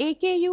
AKU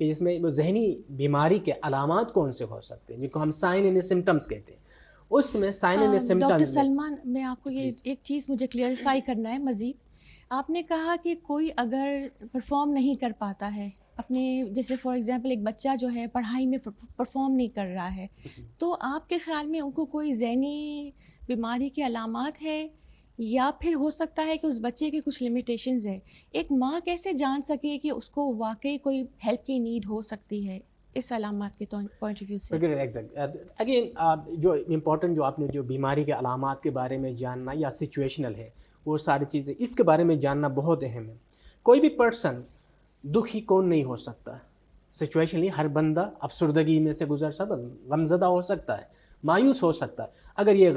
کہ جس میں وہ ذہنی بیماری کے علامات کون سے ہو سکتے ہیں جن کو ہم سائن اینڈ سمٹمس کہتے ہیں. اس میں سائن اینڈ ڈاکٹر سمٹمس میں سلمان، میں آپ کو یہ ایک چیز مجھے کلیئرفائی کرنا ہے مزید. آپ نے کہا کہ کوئی اگر پرفارم نہیں کر پاتا ہے اپنے، جیسے فار ایگزامپل ایک بچہ جو ہے پڑھائی میں پرفارم نہیں کر رہا ہے، تو آپ کے خیال میں ان کو کوئی ذہنی بیماری کے علامات ہے، یا پھر ہو سکتا ہے کہ اس بچے کے کچھ لمیٹیشنز ہے؟ ایک ماں کیسے جان سکے کہ اس کو واقعی کوئی ہیلپ کی نیڈ ہو سکتی ہے اس علامات کے پوائنٹ آف ویو سے؟ اگین جو امپورٹنٹ جو آپ نے جو بیماری کے علامات کے بارے میں جاننا یا سچویشنل ہے وہ ساری چیزیں اس کے بارے میں جاننا بہت اہم ہے. کوئی بھی پرسن دکھی کون نہیں ہو سکتا. سچویشنلی ہر بندہ افسردگی میں سے گزر سکتا، غمزدہ ہو سکتا ہے، مایوس ہو سکتا ہے. اگر یہ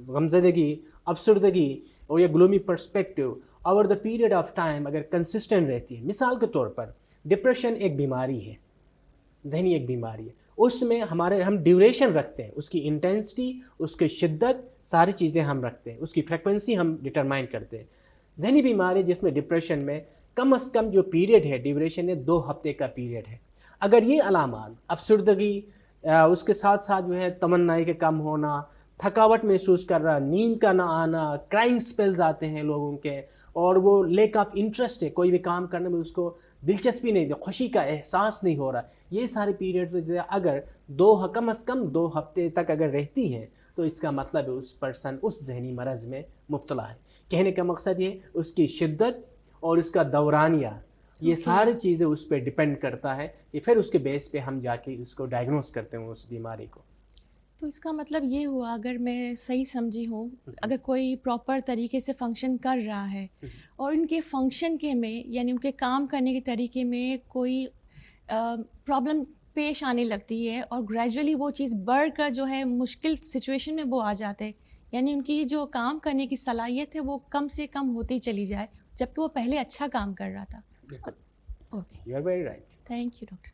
غمزدگی، افسردگی اور یہ گلومی perspective over the period of time اگر کنسسٹنٹ رہتی ہے، مثال کے طور پر ڈپریشن ایک بیماری ہے، ذہنی ایک بیماری ہے. اس میں ہم ڈیوریشن رکھتے ہیں، اس کی انٹینسٹی، اس کی شدت، ساری چیزیں ہم رکھتے ہیں، اس کی فریکوینسی ہم ڈٹرمائن کرتے ہیں. ذہنی بیماری جس میں ڈپریشن میں کم از کم جو پیریڈ ہے ڈیوریشن ہے 2 ہفتے کا پیریڈ ہے. اگر یہ علامات افسردگی، اس کے ساتھ ساتھ جو ہے تمنائی کے کم ہونا، تھکاوٹ محسوس کر رہا، نیند کا نہ آنا، کرائنگ سپیلز آتے ہیں لوگوں کے، اور وہ لیک آف انٹرسٹ ہے، کوئی بھی کام کرنے میں اس کو دلچسپی نہیں، خوشی کا احساس نہیں ہو رہا، یہ سارے پیریڈز اگر کم از کم 2 ہفتے تک اگر رہتی ہیں تو اس کا مطلب ہے اس پرسن اس ذہنی مرض میں مبتلا ہے. کہنے کا مقصد یہ اس کی شدت اور اس کا دورانیہ، یہ ساری چیزیں اس پہ ڈپینڈ کرتا ہے کہ پھر اس کے بیس پہ ہم جا کے اس کو ڈائگنوز کرتے ہیں اس بیماری کو. تو اس کا مطلب یہ ہوا، اگر میں صحیح سمجھی ہوں، اگر کوئی پراپر طریقے سے فنکشن کر رہا ہے اور ان کے فنکشن کے میں، یعنی ان کے کام کرنے کے طریقے میں کوئی پرابلم پیش آنے لگتی ہے اور گریجولی وہ چیز بڑھ کر جو ہے مشکل سچویشن میں وہ آ جاتے ہیں، یعنی ان کی جو کام کرنے کی صلاحیت ہے وہ کم سے کم ہوتی چلی جائے جبکہ وہ پہلے اچھا کام کر رہا تھا. Okay, you are very right. Thank you doctor.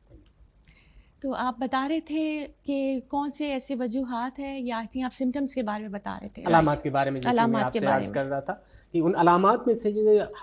تو آپ بتا رہے تھے کہ کون سے ایسے وجوہات ہیں، یا آپ سمٹمس کے بارے میں بتا رہے تھے، علامات کے بارے میں جیسے میں آپ سے عرض کر رہا تھا کہ ان علامات میں سے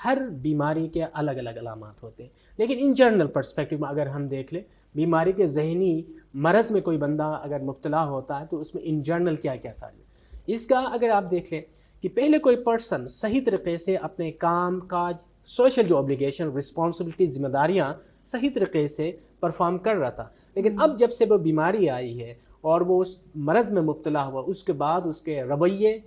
ہر بیماری کے الگ الگ علامات ہوتے ہیں، لیکن ان جنرل پرسپیکٹو میں اگر ہم دیکھ لیں بیماری کے ذہنی مرض میں کوئی بندہ اگر مبتلا ہوتا ہے تو اس میں ان جنرل کیا کیا ساری اس کا اگر آپ دیکھ لیں کہ پہلے کوئی پرسن صحیح طریقے سے اپنے کام کاج، سوشل جو اوبلیگیشن، رسپانسبلٹی، ذمہ داریاں صحیح طریقے سے پرفارم کر رہا تھا، لیکن اب جب سے وہ بیماری آئی ہے اور وہ اس مرض میں مبتلا ہوا، اس کے بعد اس کے رویے،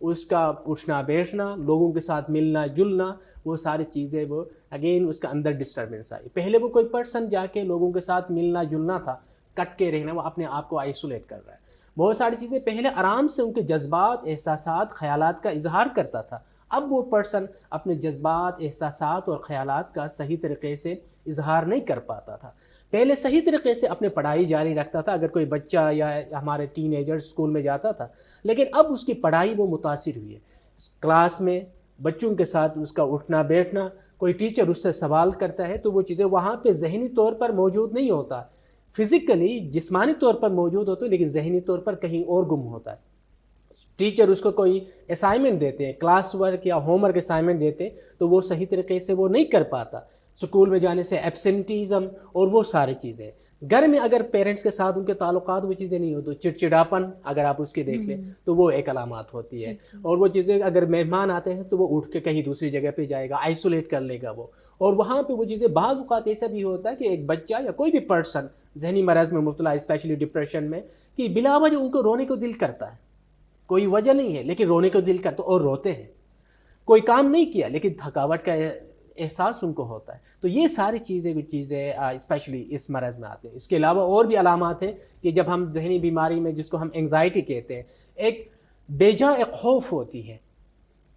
اس کا اٹھنا بیٹھنا، لوگوں کے ساتھ ملنا جلنا، وہ ساری چیزیں وہ اگین اس کا اندر ڈسٹربنس آئی. پہلے وہ کوئی پرسن جا کے لوگوں کے ساتھ ملنا جلنا تھا، کٹ کے رہنا، وہ اپنے آپ کو آئسولیٹ کر رہا ہے. بہت ساری چیزیں پہلے آرام سے ان کے جذبات، احساسات، خیالات کا اظہار کرتا تھا، اب وہ پرسن اپنے جذبات، احساسات اور خیالات کا صحیح طریقے سے اظہار نہیں کر پاتا تھا. پہلے صحیح طریقے سے اپنے پڑھائی جاری رکھتا تھا اگر کوئی بچہ یا ہمارے ٹین ایجر اسکول میں جاتا تھا، لیکن اب اس کی پڑھائی وہ متاثر ہوئی ہے. کلاس میں بچوں کے ساتھ اس کا اٹھنا بیٹھنا، کوئی ٹیچر اس سے سوال کرتا ہے تو وہ چیزیں وہاں پہ ذہنی طور پر موجود نہیں ہوتا، فزیکلی جسمانی طور پر موجود ہوتا ہے لیکن ذہنی طور پر کہیں اور گم ہوتا ہے. ٹیچر اس کو کوئی اسائنمنٹ دیتے ہیں، کلاس ورک یا ہوم ورک اسائنمنٹ دیتے ہیں تو وہ صحیح طریقے سے وہ نہیں کر پاتا. اسکول میں جانے سے ایبسنٹیزم اور وہ ساری چیزیں. گھر میں اگر پیرنٹس کے ساتھ ان کے تعلقات وہ چیزیں نہیں ہوتی، چڑچڑاپن اگر آپ اس کے دیکھ لیں تو وہ ایک علامات ہوتی ہے. اور وہ چیزیں اگر مہمان آتے ہیں تو وہ اٹھ کے کہیں دوسری جگہ پہ جائے گا، آئسولیٹ کر لے گا وہ، اور وہاں پہ وہ چیزیں بعض اوقات ایسا بھی ہوتا ہے کہ ایک بچہ یا کوئی بھی پرسن ذہنی مرض میں مبتلا، اسپیشلی ڈپریشن میں، کہ بلا وجہ ان کو رونے کو دل کرتا ہے، کوئی وجہ نہیں ہے لیکن رونے کو دل کرتا اور روتے ہیں. کوئی کام نہیں کیا لیکن تھکاوٹ کا احساس ان کو ہوتا ہے. تو یہ ساری چیزیں اسپیشلی اس مرض میں آتے ہیں. اس کے علاوہ اور بھی علامات ہیں کہ جب ہم ذہنی بیماری میں، جس کو ہم انگزائٹی کہتے ہیں، ایک بے جا ایک خوف ہوتی ہے،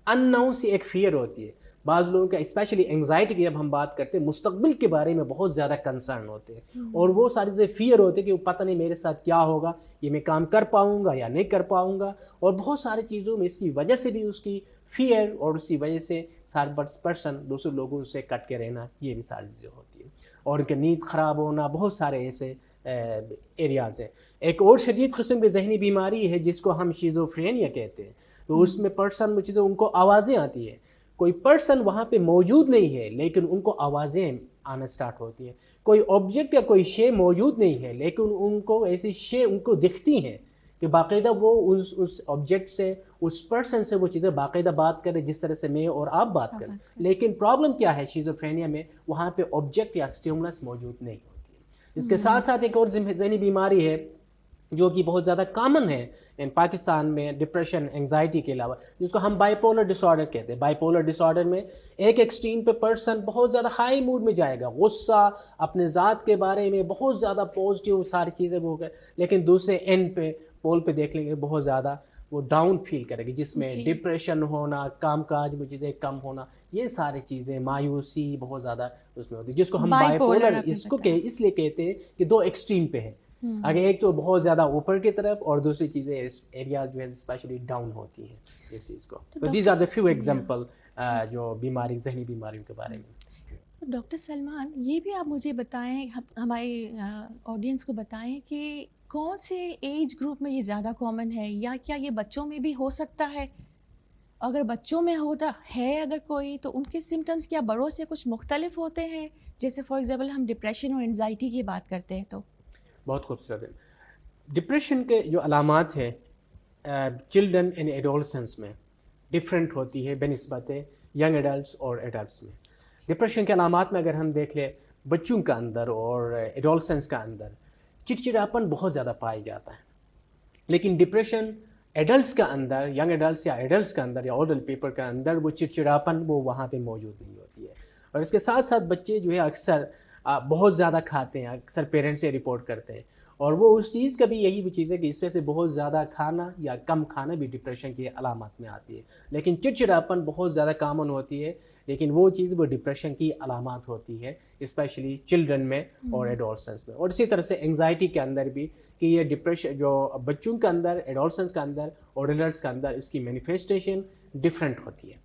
ان نون سی ایک فیئر ہوتی ہے. بعض لوگوں کا اسپیشلی انگزائٹی کی جب ہم بات کرتے ہیں، مستقبل کے بارے میں بہت زیادہ کنسرن ہوتے ہیں اور وہ ساری چیزیں فیئر ہوتے ہیں کہ پتہ نہیں میرے ساتھ کیا ہوگا، یہ میں کام کر پاؤں گا یا نہیں کر پاؤں گا، اور بہت ساری چیزوں میں اس کی وجہ سے بھی اس کی فیئر اور اسی وجہ سے سارے پرسن دوسرے لوگوں سے کٹ کے رہنا، یہ بھی ساری چیزیں ہوتی ہیں. اور ان کے نیند خراب ہونا، بہت سارے ایسے ایریاز ہیں. ایک اور شدید قسم کی ذہنی بیماری ہے جس کو ہم شیزوفرینیا کہتے ہیں. تو اس میں پرسن چیزیں ان کو آوازیں آتی ہیں، کوئی پرسن وہاں پہ موجود نہیں ہے لیکن ان کو آوازیں آنا سٹارٹ ہوتی ہیں. کوئی آبجیکٹ یا کوئی شے موجود نہیں ہے لیکن ان کو ایسی شے ان کو دکھتی ہیں کہ باقاعدہ وہ اس آبجیکٹ سے اس پرسن سے وہ چیزیں باقاعدہ بات کریں جس طرح سے میں اور آپ بات کریں. لیکن پرابلم کیا ہے شیزوفرینیا میں, وہاں پہ آبجیکٹ یا اسٹیمولس موجود نہیں ہوتی ہے. اس کے ساتھ ساتھ ایک اور ذہنی بیماری ہے جو کہ بہت زیادہ کامن ہے ان پاکستان میں, ڈپریشن انگزائٹی کے علاوہ, جس کو ہم بائی پولر ڈس آرڈر کہتے ہیں. بائی پولر ڈس آرڈر میں ایک ایکسٹریم پہ پرسن بہت زیادہ ہائی موڈ میں جائے گا, غصہ, اپنے ذات کے بارے میں بہت زیادہ پازیٹیو ساری چیزیں وہ کرے, لیکن دوسرے اینڈ پہ پول پہ دیکھ لیں گے بہت زیادہ وہ ڈاؤن فیل کرے گی, جس میں ڈپریشن ہونا, کام کاج میں چیزیں کم ہونا, یہ ساری چیزیں, مایوسی بہت زیادہ اس میں ہوتی ہے, جس کو ہم بائی پولر اس لیے کہتے ہیں کہ دو ایکسٹریم پہ ہیں. اگر ایک تو بہت زیادہ اوپر کی طرف اور دوسری چیزیں اس ایریا جو ہے اسپیشلی ڈاؤن ہوتی ہیں اس چیز کو. تو these are the few example جو بیماری, ذہنی بیماریوں کے بارے میں. ڈاکٹر سلمان, یہ بھی آپ مجھے بتائیں, ہمارے آڈینس کو بتائیں کہ کون سے ایج گروپ میں یہ زیادہ کامن ہے, یا کیا یہ بچوں میں بھی ہو سکتا ہے؟ اگر بچوں میں ہوتا ہے اگر کوئی, تو ان کے سمٹمز کیا بڑوں سے کچھ مختلف ہوتے ہیں؟ جیسے فار ایگزامپل ہم ڈپریشن اور انزائٹی کی بات کرتے ہیں تو. بہت خوبصورت ہے. ڈپریشن کے جو علامات ہیں چلڈرن اینڈ ایڈولسنس میں ڈفرینٹ ہوتی ہے بنسبت ینگ ایڈلٹس اور ایڈلٹس میں. ڈپریشن کے علامات میں اگر ہم دیکھ لیں بچوں کا اندر اور ایڈولسنس کا اندر چڑچڑاپن بہت زیادہ پایا جاتا ہے, لیکن ڈپریشن ایڈلٹس کا اندر, ینگ ایڈلٹس یا ایڈلٹس کا اندر یا اولڈر پیپل کا اندر وہ چڑچڑاپن وہ وہاں پہ موجود نہیں ہوتی ہے. اور اس کے ساتھ ساتھ بچے جو ہے اکثر بہت زیادہ کھاتے ہیں, اکثر پیرنٹس سے رپورٹ کرتے ہیں, اور وہ اس چیز کا بھی یہی وہ چیز ہے کہ اس وجہ سے بہت زیادہ کھانا یا کم کھانا بھی ڈپریشن کی علامات میں آتی ہے. لیکن چڑچڑاپن بہت زیادہ کامن ہوتی ہے, لیکن وہ چیز وہ ڈپریشن کی علامات ہوتی ہے اسپیشلی چلڈرن میں اور ایڈولسنس میں. اور اسی طرح سے انگزائٹی کے اندر بھی کہ یہ ڈپریشن جو بچوں کے اندر, ایڈولسنس کے اندر اور ایڈلٹس کے اندر اس کی مینیفیسٹیشن ڈفرینٹ ہوتی ہے.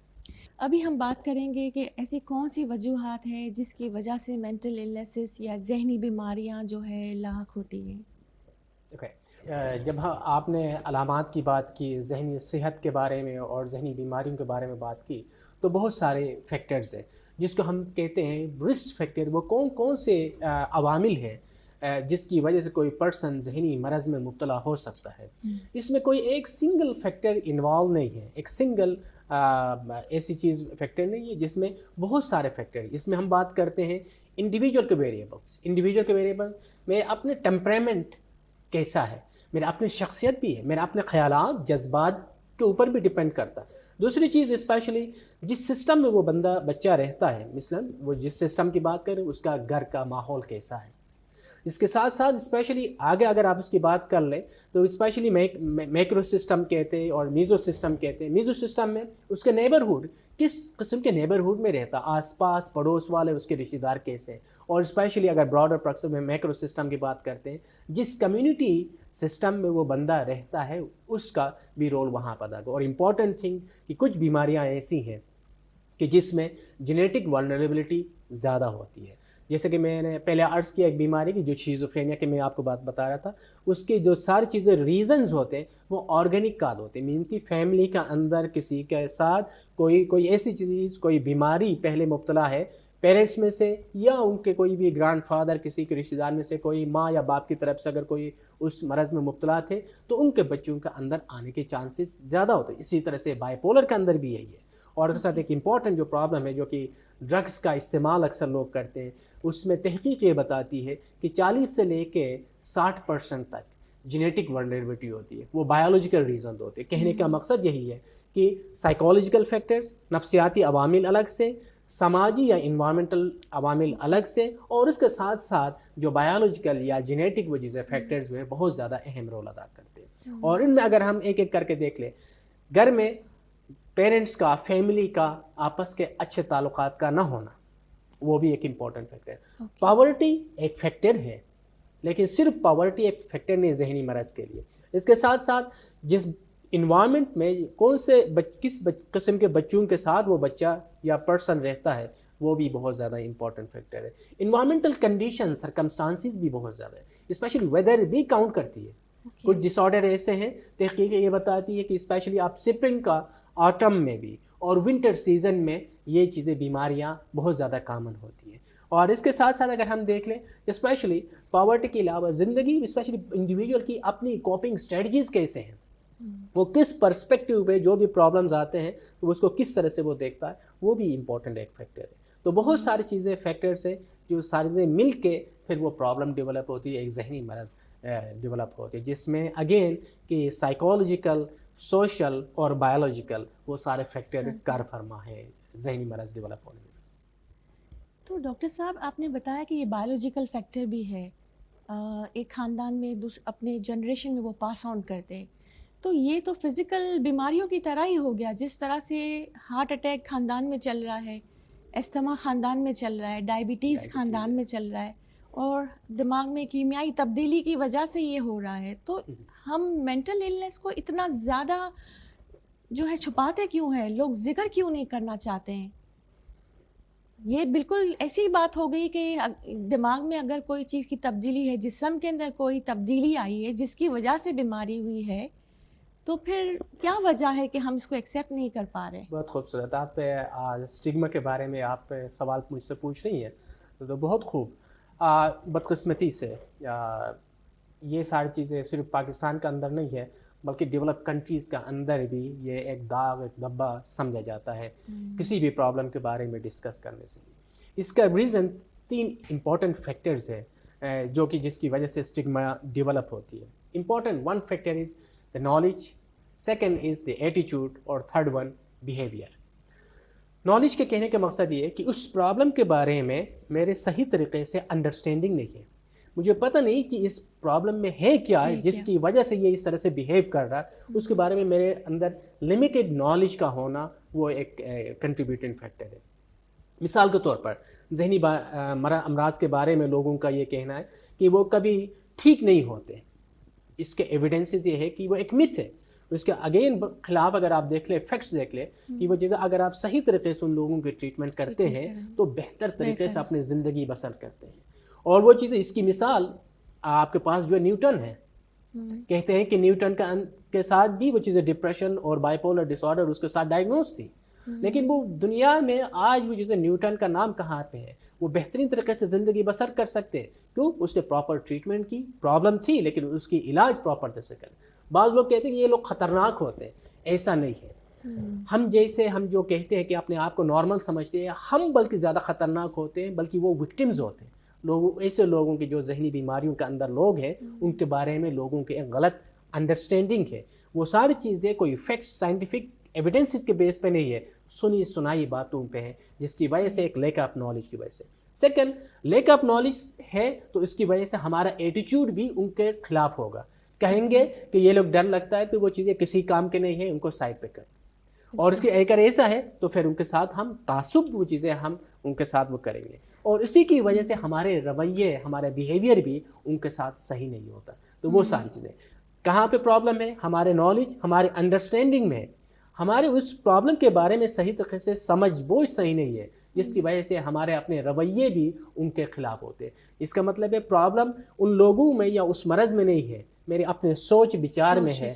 ابھی ہم بات کریں گے کہ ایسی کون سی وجوہات ہیں جس کی وجہ سے مینٹل النیسز یا ذہنی بیماریاں جو ہے لاحق ہوتی ہیں. جب آپ نے علامات کی بات کی, ذہنی صحت کے بارے میں اور ذہنی بیماریوں کے بارے میں بات کی, تو بہت سارے فیکٹرز ہیں جس کو ہم کہتے ہیں رسک فیکٹر. وہ کون کون سے عوامل ہیں جس کی وجہ سے کوئی پرسن ذہنی مرض میں مبتلا ہو سکتا ہے. اس میں کوئی ایک سنگل فیکٹر انوالو نہیں ہے, ایک سنگل ایسی چیز فیکٹر نہیں ہے جس میں بہت سارے فیکٹر ہیں. اس میں ہم بات کرتے ہیں انڈیویجول کے ویریبلس. انڈیویجول کے ویریبل میں اپنے ٹیمپرامنٹ کیسا ہے, میرا اپنی شخصیت بھی ہے, میرا اپنے خیالات, جذبات کے اوپر بھی ڈپینڈ کرتا ہے. دوسری چیز اسپیشلی جس سسٹم میں وہ بچہ رہتا ہے, مثلاً وہ جس سسٹم کی بات کریں اس کا گھر کا ماحول کیسا ہے. اس کے ساتھ ساتھ اسپیشلی آگے اگر آپ اس کی بات کر لیں تو اسپیشلی میکرو سسٹم کہتے ہیں اور میزو سسٹم کہتے ہیں. میزو سسٹم میں اس کے نیبرہڈ, کس قسم کے نیبرہڈ میں رہتا, آس پاس پڑوس والے اس کے رشتہ دار کیسے ہیں. اور اسپیشلی اگر براڈر پرسپیکٹو میں میکرو سسٹم کی بات کرتے ہیں, جس کمیونٹی سسٹم میں وہ بندہ رہتا ہے اس کا بھی رول وہاں پر ادا. اور امپورٹنٹ تھنگ کہ کچھ بیماریاں ایسی ہیں کہ جس میں جینیٹک ولنریبلٹی زیادہ ہوتی ہے. جیسے کہ میں نے پہلے عرض کیا ایک بیماری کی جو شیزوفرینیا کی میں آپ کو بات بتا رہا تھا, اس کی جو ساری چیزیں ریزنز ہوتے ہیں وہ آرگینک کال ہوتے ہیں. مین کی فیملی کا اندر کسی کے ساتھ کوئی ایسی چیز, کوئی بیماری پہلے مبتلا ہے پیرنٹس میں سے, یا ان کے کوئی بھی گرانڈ فادر, کسی کے رشتہ دار میں سے کوئی ماں یا باپ کی طرف سے اگر کوئی اس مرض میں مبتلا تھے تو ان کے بچوں کا اندر آنے کے چانسز زیادہ ہوتے ہیں. اسی طرح سے بائی پولر کے اندر بھی یہی ہے. اور اس کے ساتھ ایک امپورٹنٹ جو پرابلم ہے جو کہ ڈرگس کا استعمال اکثر لوگ کرتے ہیں, اس میں تحقیق یہ بتاتی ہے کہ 40 سے لے کے 60% تک جینیٹک ولنریبلٹی ہوتی ہے. وہ بایولوجیکل ریزن ہوتے ہیں. کہنے کا مقصد یہی ہے کہ سائیکولوجیکل فیکٹرز, نفسیاتی عوامل الگ سے, سماجی یا انوائرمنٹل عوامل الگ سے, اور اس کے ساتھ ساتھ جو بایولوجیکل یا جینیٹک وہ چیزیں فیکٹرز ہوئے بہت زیادہ اہم رول ادا کرتے ہیں. اور ان میں اگر ہم ایک ایک کر کے دیکھ لیں, گھر میں پیرنٹس کا, فیملی کا آپس کے اچھے تعلقات کا نہ ہونا, وہ بھی ایک امپورٹنٹ فیکٹر ہے. پاورٹی ایک فیکٹر ہے, لیکن صرف پاورٹی ایک فیکٹر نہیں ذہنی مرض کے لیے. اس کے ساتھ ساتھ جس انوائرمنٹ میں کون سے کس قسم کے بچوں کے ساتھ وہ بچہ یا پرسن رہتا ہے وہ بھی بہت زیادہ امپورٹنٹ فیکٹر ہے. انوائرمنٹل کنڈیشن, سرکمسٹانسز بھی بہت زیادہ ہے, اسپیشلی ویدر بھی کاؤنٹ کرتی ہے. کچھ ڈس آرڈر ایسے ہیں تحقیق یہ بتاتی ہے کہ اسپیشلی آپ سپرنگ کا, آٹم میں بھی اور ونٹر سیزن میں یہ چیزیں بیماریاں بہت زیادہ کامن ہوتی ہیں. اور اس کے ساتھ ساتھ اگر ہم دیکھ لیں اسپیشلی پاورٹی کے علاوہ زندگی اسپیشلی انڈیویجول کی اپنی کوپنگ اسٹریٹجیز کیسے ہیں، وہ کس پرسپیکٹیو پہ جو بھی پرابلمز آتے ہیں تو اس کو کس طرح سے وہ دیکھتا ہے، وہ بھی امپورٹنٹ ایک فیکٹر ہے. تو بہت ساری چیزیں فیکٹرز ہیں جو ساری چیزیں مل کے پھر وہ پرابلم ڈیولپ ہوتی ہے، ایک ذہنی مرض ڈیولپ ہوتی ہے، جس میں اگین کہ سائیکولوجیکل، سوشل اور بایولوجیکل وہ سارے فیکٹر کار فرما ہے ذہنی مرض ڈیولپ ہونے میں. تو ڈاکٹر صاحب آپ نے بتایا کہ یہ بایولوجیکل فیکٹر بھی ہے، ایک خاندان میں اپنے جنریشن میں وہ پاس آن کرتے ہیں، تو یہ تو فزیکل بیماریوں کی طرح ہی ہو گیا، جس طرح سے ہارٹ اٹیک خاندان میں چل رہا ہے، استھما خاندان میں چل رہا ہے، ڈائبٹیز ڈائبٹیز خاندان میں چل رہا ہے، اور دماغ میں کیمیائی تبدیلی کی وجہ سے یہ ہو رہا ہے. تو ہم مینٹل ایلنس کو اتنا زیادہ جو ہے چھپاتے کیوں ہیں، لوگ ذکر کیوں نہیں کرنا چاہتے ہیں؟ یہ بالکل ایسی بات ہو گئی کہ دماغ میں اگر کوئی چیز کی تبدیلی ہے، جسم کے اندر کوئی تبدیلی آئی ہے جس کی وجہ سے بیماری ہوئی ہے، تو پھر کیا وجہ ہے کہ ہم اس کو ایکسیپٹ نہیں کر پا رہے؟ بہت خوبصورت. آپ اسٹگما کے بارے میں آپ سوال مجھ سے پوچھ رہی ہیں تو بہت خوب. بدقسمتی سے یہ ساری چیزیں صرف پاکستان کا اندر نہیں ہے بلکہ ڈیولپ کنٹریز کا اندر بھی یہ ایک داغ، ایک دبا سمجھا جاتا ہے کسی بھی پرابلم کے بارے میں ڈسکس کرنے سے. اس کا ریزن 3 امپورٹنٹ فیکٹرز ہیں جو کہ جس کی وجہ سے اسٹگما ڈیولپ ہوتی ہے. Important 1 factor is the knowledge, second is the ایٹیچیوڈ، اور تھرڈ 1 بیہیویئر. نالج کے کہنے کا مقصد یہ ہے کہ اس پرابلم کے بارے میں میرے صحیح طریقے سے انڈرسٹینڈنگ نہیں ہے، مجھے پتہ نہیں کہ اس پرابلم میں ہے کیا جس کی وجہ سے یہ اس طرح سے بیہیو کر رہا ہے، اس کے بارے میں میرے اندر لمیٹڈ نالج کا ہونا وہ ایک کنٹریبیوٹنگ فیکٹر ہے. مثال کے طور پر ذہنی امراض کے بارے میں لوگوں کا یہ کہنا ہے کہ وہ کبھی ٹھیک نہیں ہوتے. اس کے ایویڈنسز یہ ہے کہ وہ ایک متھ ہے. اس کے اگین خلاف اگر آپ دیکھ لیں، فیکٹس دیکھ لیں کہ وہ چیزیں اگر آپ صحیح طریقے سے ان لوگوں کے ٹریٹمنٹ کرتے ہیں تو بہتر طریقے سے اپنی زندگی بسر کرتے ہیں. اور وہ چیزیں، اس کی مثال آپ کے پاس جو نیوٹن ہے، کہتے ہیں کہ نیوٹن کے ساتھ بھی وہ چیزیں ڈپریشن اور بائیپولر ڈس آرڈر اس کے ساتھ ڈائگنوز تھی، لیکن وہ دنیا میں آج وہ چیزیں نیوٹن کا نام کہاں پہ ہے، وہ بہترین طریقے سے زندگی بسر کر سکتے. کیوں؟ اس نے پراپر ٹریٹمنٹ کی. پرابلم تھی لیکن اس کی علاج پراپر طرح سے کرے. بعض لوگ کہتے ہیں کہ یہ لوگ خطرناک ہوتے ہیں، ایسا نہیں ہے. ہم جو کہتے ہیں کہ اپنے آپ کو نارمل سمجھتے ہیں، ہم بلکہ زیادہ خطرناک ہوتے ہیں، بلکہ وہ وکٹمز ہوتے ہیں. ایسے لوگوں کی جو ذہنی بیماریوں کے اندر لوگ ہیں، ان کے بارے میں لوگوں کے ایک غلط انڈرسٹینڈنگ ہے. وہ ساری چیزیں کوئی فیکٹس، سائنٹیفک ایویڈنسز کے بیس پہ نہیں ہے، سنی سنائی باتوں پہ ہے، جس کی وجہ سے ایک لیک آف نالج کی وجہ سے. سیکنڈ، لیک آف نالج ہے تو اس کی وجہ سے ہمارا ایٹیچیوڈ بھی ان کے خلاف ہوگا. کہیں گے کہ یہ لوگ ڈر لگتا ہے تو وہ چیزیں کسی کام کے نہیں ہیں، ان کو سائڈ پہ کر. اور اس کی اگر ایسا ہے تو پھر ان کے ساتھ ہم تعصب وہ چیزیں ہم ان کے ساتھ وہ کریں گے، اور اسی کی وجہ سے ہمارے رویے، ہمارے بیہیویئر بھی ان کے ساتھ صحیح نہیں ہوتا. تو وہ ساری چیزیں کہاں پہ پرابلم ہے؟ ہمارے نالج، ہمارے انڈرسٹینڈنگ میں. ہمارے اس پرابلم کے بارے میں صحیح طریقے سے سمجھ بوجھ صحیح نہیں ہے، جس کی وجہ سے ہمارے اپنے رویے بھی ان کے خلاف ہوتے ہیں. اس کا مطلب ہے پرابلم ان لوگوں میں یا اس مرض میں نہیں ہے، میرے اپنے سوچ بچار میں ہے،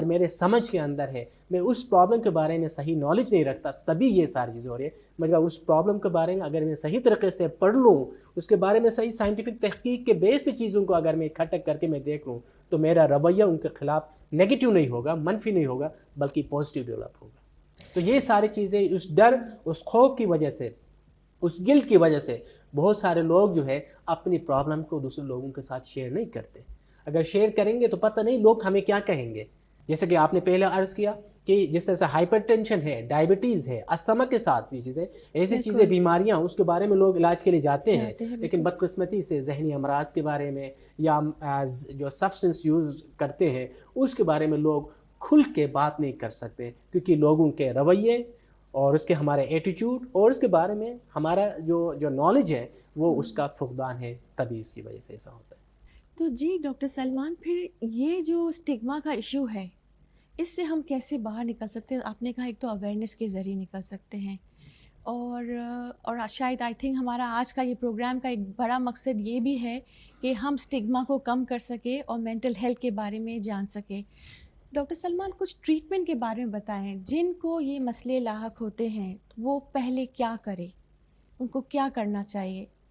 میرے سمجھ کے اندر ہے. میں اس پرابلم کے بارے میں صحیح نالج نہیں رکھتا، تبھی یہ ساری چیزیں ہو رہی ہے. مگر اس پرابلم کے بارے میں اگر میں صحیح طریقے سے پڑھ لوں، اس کے بارے میں صحیح سائنٹیفک تحقیق کے بیس پہ چیزوں کو اگر میں اکٹھا کر کے میں دیکھ لوں، تو میرا رویہ ان کے خلاف نیگیٹو نہیں ہوگا، منفی نہیں ہوگا، بلکہ پازیٹیو ڈیولپ ہوگا. تو یہ ساری چیزیں اس ڈر، اس خوف کی وجہ سے، اس گلٹ کی وجہ سے بہت سارے لوگ جو ہے اپنی پرابلم کو دوسرے لوگوں کے ساتھ شیئر نہیں کرتے. اگر شیئر کریں گے تو پتہ نہیں لوگ ہمیں کیا کہیں گے. جیسے کہ آپ نے پہلے عرض کیا کہ جس طرح سے ہائپر ٹینشن ہے، ڈائبٹیز ہے، استھما کے ساتھ یہ چیزیں، ایسی چیزیں، بیماریاں، اس کے بارے میں لوگ علاج کے لیے جاتے ہیں، لیکن بدقسمتی سے ذہنی امراض کے بارے میں یا جو سبسٹنس یوز کرتے ہیں اس کے بارے میں لوگ کھل کے بات نہیں کر سکتے، کیونکہ لوگوں کے رویے اور اس کے ہمارے ایٹیچیوڈ اور اس کے بارے میں ہمارا جو نالج ہے وہ اس کا فقدان ہے، تبھی اس کی وجہ سے ایسا ہوتا ہے. تو جی ڈاکٹر سلمان، پھر یہ جو اسٹگما کا ایشو ہے، اس سے ہم کیسے باہر نکل سکتے ہیں؟ آپ نے کہا ایک تو اویئرنیس کے ذریعے نکل سکتے ہیں، اور شاید آئی تھنک ہمارا آج کا یہ پروگرام کا ایک بڑا مقصد یہ بھی ہے کہ ہم اسٹگما کو کم کر سکیں اور مینٹل ہیلتھ کے بارے میں جان سکیں. ڈاکٹر سلمان، کچھ ٹریٹمنٹ کے بارے میں بتائیں. جن کو یہ مسئلے لاحق ہوتے ہیں وہ پہلے کیا کرے، ان کو کیا کرنا چاہیے؟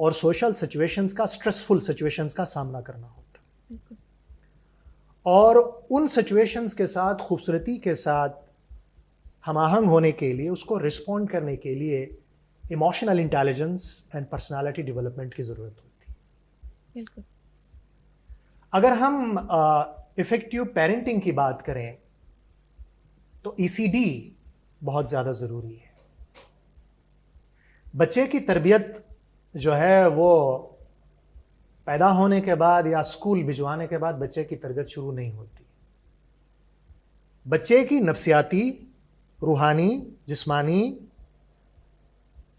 اور سوشل سچویشنز کا، اسٹریسفل سچویشنز کا سامنا کرنا ہوتا ہے، بالکل اور ان سچویشنز کے ساتھ خوبصورتی کے ساتھ ہم آہنگ ہونے کے لیے، اس کو رسپونڈ کرنے کے لیے emotional intelligence and personality development کی ضرورت ہوتی ہے. بالکل. اگر ہم افیکٹو پیرنٹنگ کی بات کریں تو ECD بہت زیادہ ضروری ہے. بچے کی تربیت جو ہے وہ پیدا ہونے کے بعد یا اسکول بھجوانے کے بعد بچے کی تربیت شروع نہیں ہوتی. بچے کی نفسیاتی، روحانی، جسمانی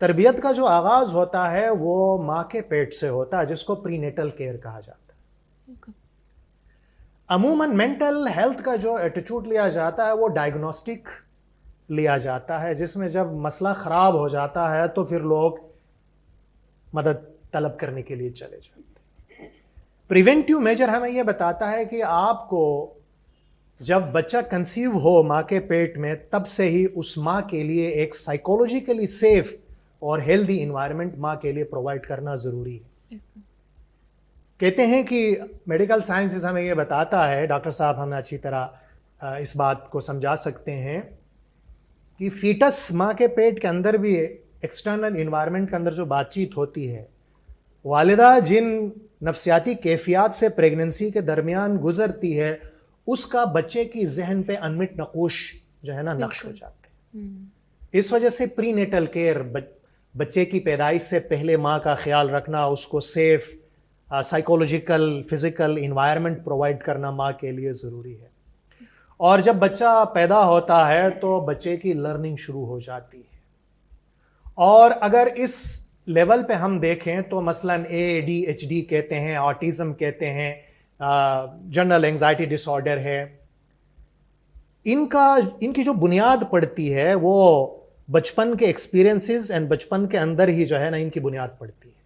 تربیت کا جو آغاز ہوتا ہے وہ ماں کے پیٹ سے ہوتا ہے، جس کو پری نیٹل کیئر کہا جاتا ہے. بالکل. عموماً مینٹل ہیلتھ کا جو ایٹیٹیوڈ لیا جاتا ہے وہ ڈائگنوسٹک لیا جاتا ہے، جس میں جب مسئلہ خراب ہو جاتا ہے تو پھر لوگ مدد طلب کرنے کے لیے چلے جاتے ہیں. پریونٹیو میجر ہمیں یہ بتاتا ہے کہ آپ کو جب بچہ کنسیو ہو ماں کے پیٹ میں، تب سے ہی اس ماں کے لیے ایک سائیکولوجیکلی سیف اور ہیلدی انوائرمنٹ ماں کے لیے پرووائڈ کرنا ضروری ہے. کہتے ہیں کہ میڈیکل سائنسز ہمیں یہ بتاتا ہے، ڈاکٹر صاحب ہمیں اچھی طرح اس بات کو سمجھا سکتے ہیں کہ فیٹس ماں کے پیٹ کے اندر بھی ایکسٹرنل انوائرمنٹ کے اندر جو بات چیت ہوتی ہے، والدہ جن نفسیاتی کیفیات سے پریگننسی کے درمیان گزرتی ہے، اس کا بچے کی ذہن پہ انمٹ نقوش جو ہے نا نقش ہو جاتے ہیں. اس وجہ سے پری نیٹل کیئر، بچے کی پیدائش سے پہلے ماں کا خیال رکھنا، اس کو safe psychological physical environment provide کرنا ماں کے لیے ضروری ہے. اور جب بچہ پیدا ہوتا ہے تو بچے کی لرننگ شروع ہو جاتی ہے. اور اگر اس لیول پہ ہم دیکھیں تو مثلاً ADHD کہتے ہیں، آٹزم کہتے ہیں، جنرل اینگزائٹی ڈس آرڈر ہے، ان کی جو بنیاد پڑتی ہے وہ بچپن کے ایکسپیرینسز اینڈ بچپن کے اندر ہی جو ہے نا ان کی بنیاد پڑتی ہے.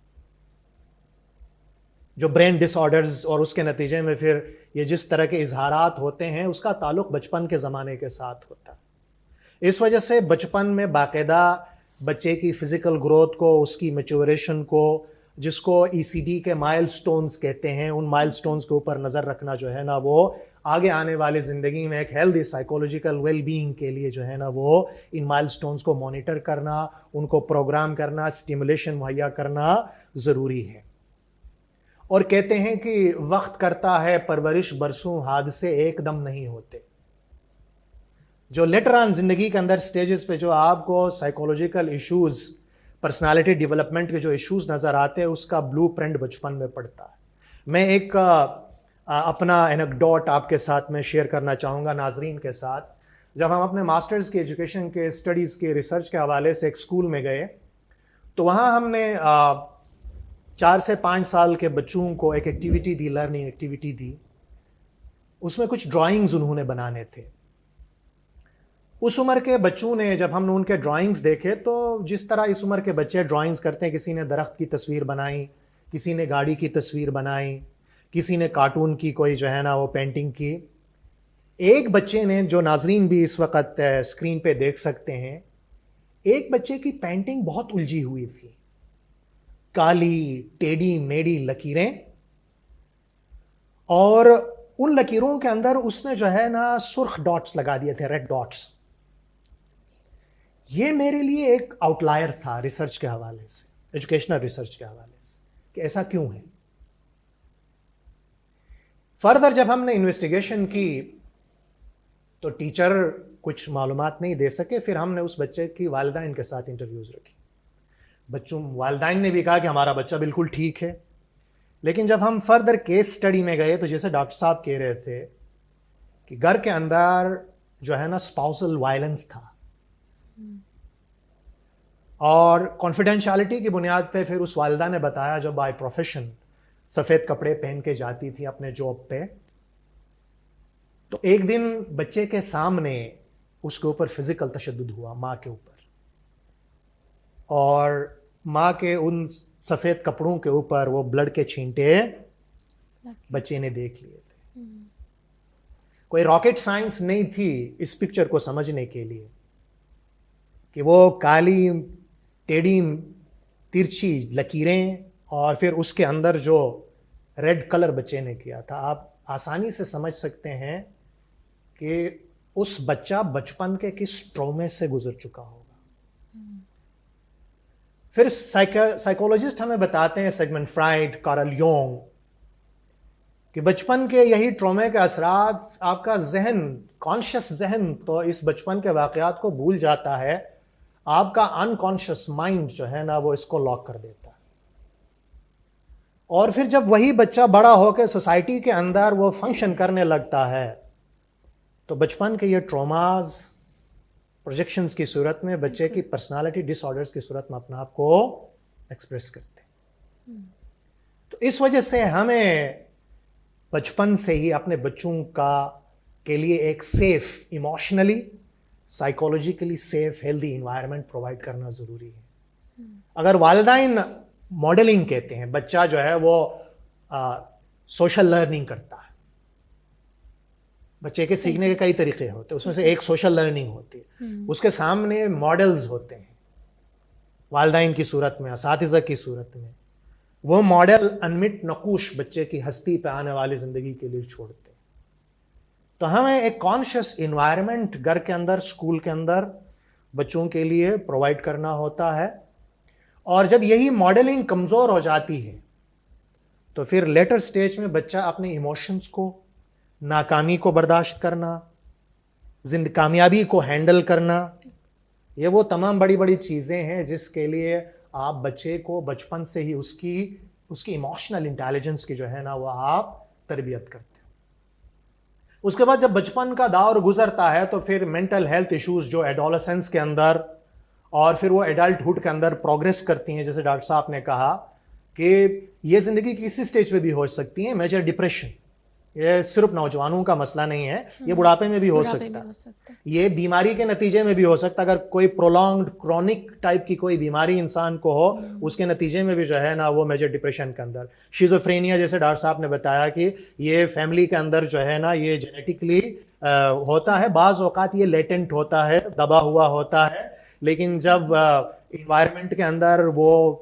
جو برین ڈس آرڈرز اور اس کے نتیجے میں پھر یہ جس طرح کے اظہارات ہوتے ہیں، اس کا تعلق بچپن کے زمانے کے ساتھ ہوتا ہے. اس وجہ سے بچپن میں باقاعدہ بچے کی فزیکل گروتھ کو، اس کی میچوریشن کو، جس کو ECD کے مائل سٹونز کہتے ہیں، ان مائل سٹونز کے اوپر نظر رکھنا جو ہے نا وہ آگے آنے والی زندگی میں ایک ہیلدی سائیکولوجیکل ویل بینگ کے لیے جو ہے نا وہ ان مائل سٹونز کو مانیٹر کرنا، ان کو پروگرام کرنا، اسٹیمولیشن مہیا کرنا ضروری ہے. اور کہتے ہیں کہ وقت کرتا ہے پرورش، برسوں حادثے ایک دم نہیں ہوتے. جو لیٹر آن زندگی کے اندر سٹیجز پہ جو آپ کو سائیکولوجیکل ایشوز، پرسنالٹی ڈیولپمنٹ کے جو ایشوز نظر آتے ہیں، اس کا بلو پرنٹ بچپن میں پڑتا ہے. میں ایک اپنا اینیکڈوٹ آپ کے ساتھ میں شیئر کرنا چاہوں گا ناظرین کے ساتھ. جب ہم اپنے ماسٹرز کے ایجوکیشن کے اسٹڈیز کے ریسرچ کے حوالے سے ایک اسکول میں گئے تو وہاں ہم نے 4 سے 5 سال کے بچوں کو ایک ایکٹیویٹی دی، لرننگ ایکٹیویٹی دی. اس میں کچھ ڈرائنگز انہوں نے بنانے تھے. اس عمر کے بچوں نے، جب ہم نے ان کے ڈرائنگز دیکھے تو جس طرح اس عمر کے بچے ڈرائنگز کرتے ہیں، کسی نے درخت کی تصویر بنائی، کسی نے گاڑی کی تصویر بنائی، کسی نے کارٹون کی کوئی جو ہے نا وہ پینٹنگ کی. ایک بچے نے، جو ناظرین بھی اس وقت اسکرین پہ دیکھ سکتے ہیں، ایک بچے کی پینٹنگ بہت الجھی ہوئی تھی، کالی ٹیڑھی میڑھی لکیریں، اور ان لکیروں کے اندر اس نے جو ہے نا سرخ ڈاٹس لگا دیے تھے، ریڈ ڈاٹس. یہ میرے لیے ایک آؤٹ لائر تھا ریسرچ کے حوالے سے، ایجوکیشنل ریسرچ کے حوالے سے، کہ ایسا کیوں ہے. فردر جب ہم نے انویسٹیگیشن کی تو ٹیچر کچھ معلومات نہیں دے سکے. پھر ہم نے اس بچے کی والدین کے ساتھ انٹرویوز رکھی. والدین نے بھی کہا کہ ہمارا بچہ بالکل ٹھیک ہے. لیکن جب ہم فردر کیس سٹڈی میں گئے تو جیسے ڈاکٹر صاحب کہہ رہے تھے کہ گھر کے اندر جو ہے نا اسپاؤسل وائلنس تھا، اور کانفیڈینشیلٹی کی بنیاد پہ پھر اس والدہ نے بتایا، جو بائی پروفیشن سفید کپڑے پہن کے جاتی تھی اپنے جاب پہ، تو ایک دن بچے کے سامنے اس کے اوپر فزیکل تشدد ہوا، ماں کے اوپر، اور ماں کے ان سفید کپڑوں کے اوپر وہ بلڈ کے چھینٹے بچے نے دیکھ لیے تھے. کوئی راکٹ سائنس نہیں تھی اس پکچر کو سمجھنے کے لیے کہ وہ کالی ٹیڑھی ترچھی لکیریں اور پھر اس کے اندر جو ریڈ کلر بچے نے کیا تھا, آپ آسانی سے سمجھ سکتے ہیں کہ اس بچہ بچپن کے کس ٹرومے سے گزر چکا ہوگا. پھر سائیکولوجسٹ ہمیں بتاتے ہیں, سیگمنٹ فرائڈ, کارل یونگ, کہ بچپن کے یہی ٹرومے کے اثرات آپ کا ذہن, کانشیس ذہن تو اس بچپن کے واقعات کو بھول جاتا ہے, آپ کا انکانشیس مائنڈ جو ہے نا وہ اس کو لاک کر دیتا ہے. اور پھر جب وہی بچہ بڑا ہو کے سوسائٹی کے اندر وہ فنکشن کرنے لگتا ہے تو بچپن کے یہ ٹروماز پروجیکشنز کی صورت میں بچے کی پرسنالٹی ڈس آرڈرز کی صورت میں اپنا آپ کو ایکسپریس کرتے ہیں. تو اس وجہ سے ہمیں بچپن سے ہی اپنے بچوں کے لیے ایک safe, emotionally, psychologically safe, healthy environment provide کرنا ضروری ہے. اگر والدین ماڈلنگ کہتے ہیں, بچہ جو ہے وہ سوشل لرننگ کرتا ہے, بچے کے سیکھنے کے کئی طریقے ہوتے ہیں, اس میں سے ایک سوشل لرننگ ہوتی ہے. اس کے سامنے ماڈلز ہوتے ہیں والدین کی صورت میں, اساتذہ کی صورت میں. وہ ماڈل انمٹ نقوش بچے کی ہستی پہ آنے والی زندگی کے لیے چھوڑتے ہیں. تو ہمیں ایک کانشیس انوائرمنٹ گھر کے اندر, اسکول کے اندر بچوں کے لیے پرووائڈ کرنا ہوتا ہے. اور جب یہی ماڈلنگ کمزور ہو جاتی ہے تو پھر لیٹر سٹیج میں بچہ اپنے ایموشنز کو, ناکامی کو برداشت کرنا, کامیابی کو ہینڈل کرنا, یہ وہ تمام بڑی بڑی چیزیں ہیں جس کے لیے آپ بچے کو بچپن سے ہی اس کی ایموشنل انٹیلیجنس کی جو ہے نا وہ آپ تربیت کرتے ہیں. اس کے بعد جب بچپن کا دور گزرتا ہے تو پھر مینٹل ہیلتھ ایشوز جو ایڈولسنس کے اندر اور پھر وہ ایڈلٹہڈ کے اندر پروگریس کرتی ہیں, جیسے ڈاکٹر صاحب نے کہا کہ یہ زندگی کی کسی سٹیج پہ بھی ہو سکتی ہیں. میجر ڈپریشن یہ صرف نوجوانوں کا مسئلہ نہیں ہے, یہ بڑھاپے میں بھی ہو سکتا ہے, یہ بیماری کے نتیجے میں بھی ہو سکتا ہے. اگر کوئی پرولونگڈ کرونک ٹائپ کی کوئی بیماری انسان کو ہو, اس کے نتیجے میں بھی جو ہے نا وہ میجر ڈپریشن کے اندر. شیزوفرینیا جیسے ڈاکٹر صاحب نے بتایا کہ یہ فیملی کے اندر جو ہے نا یہ جینیٹکلی ہوتا ہے, بعض اوقات یہ لیٹنٹ ہوتا ہے, دبا ہوا ہوتا ہے, لیکن جب انوائرمنٹ کے اندر وہ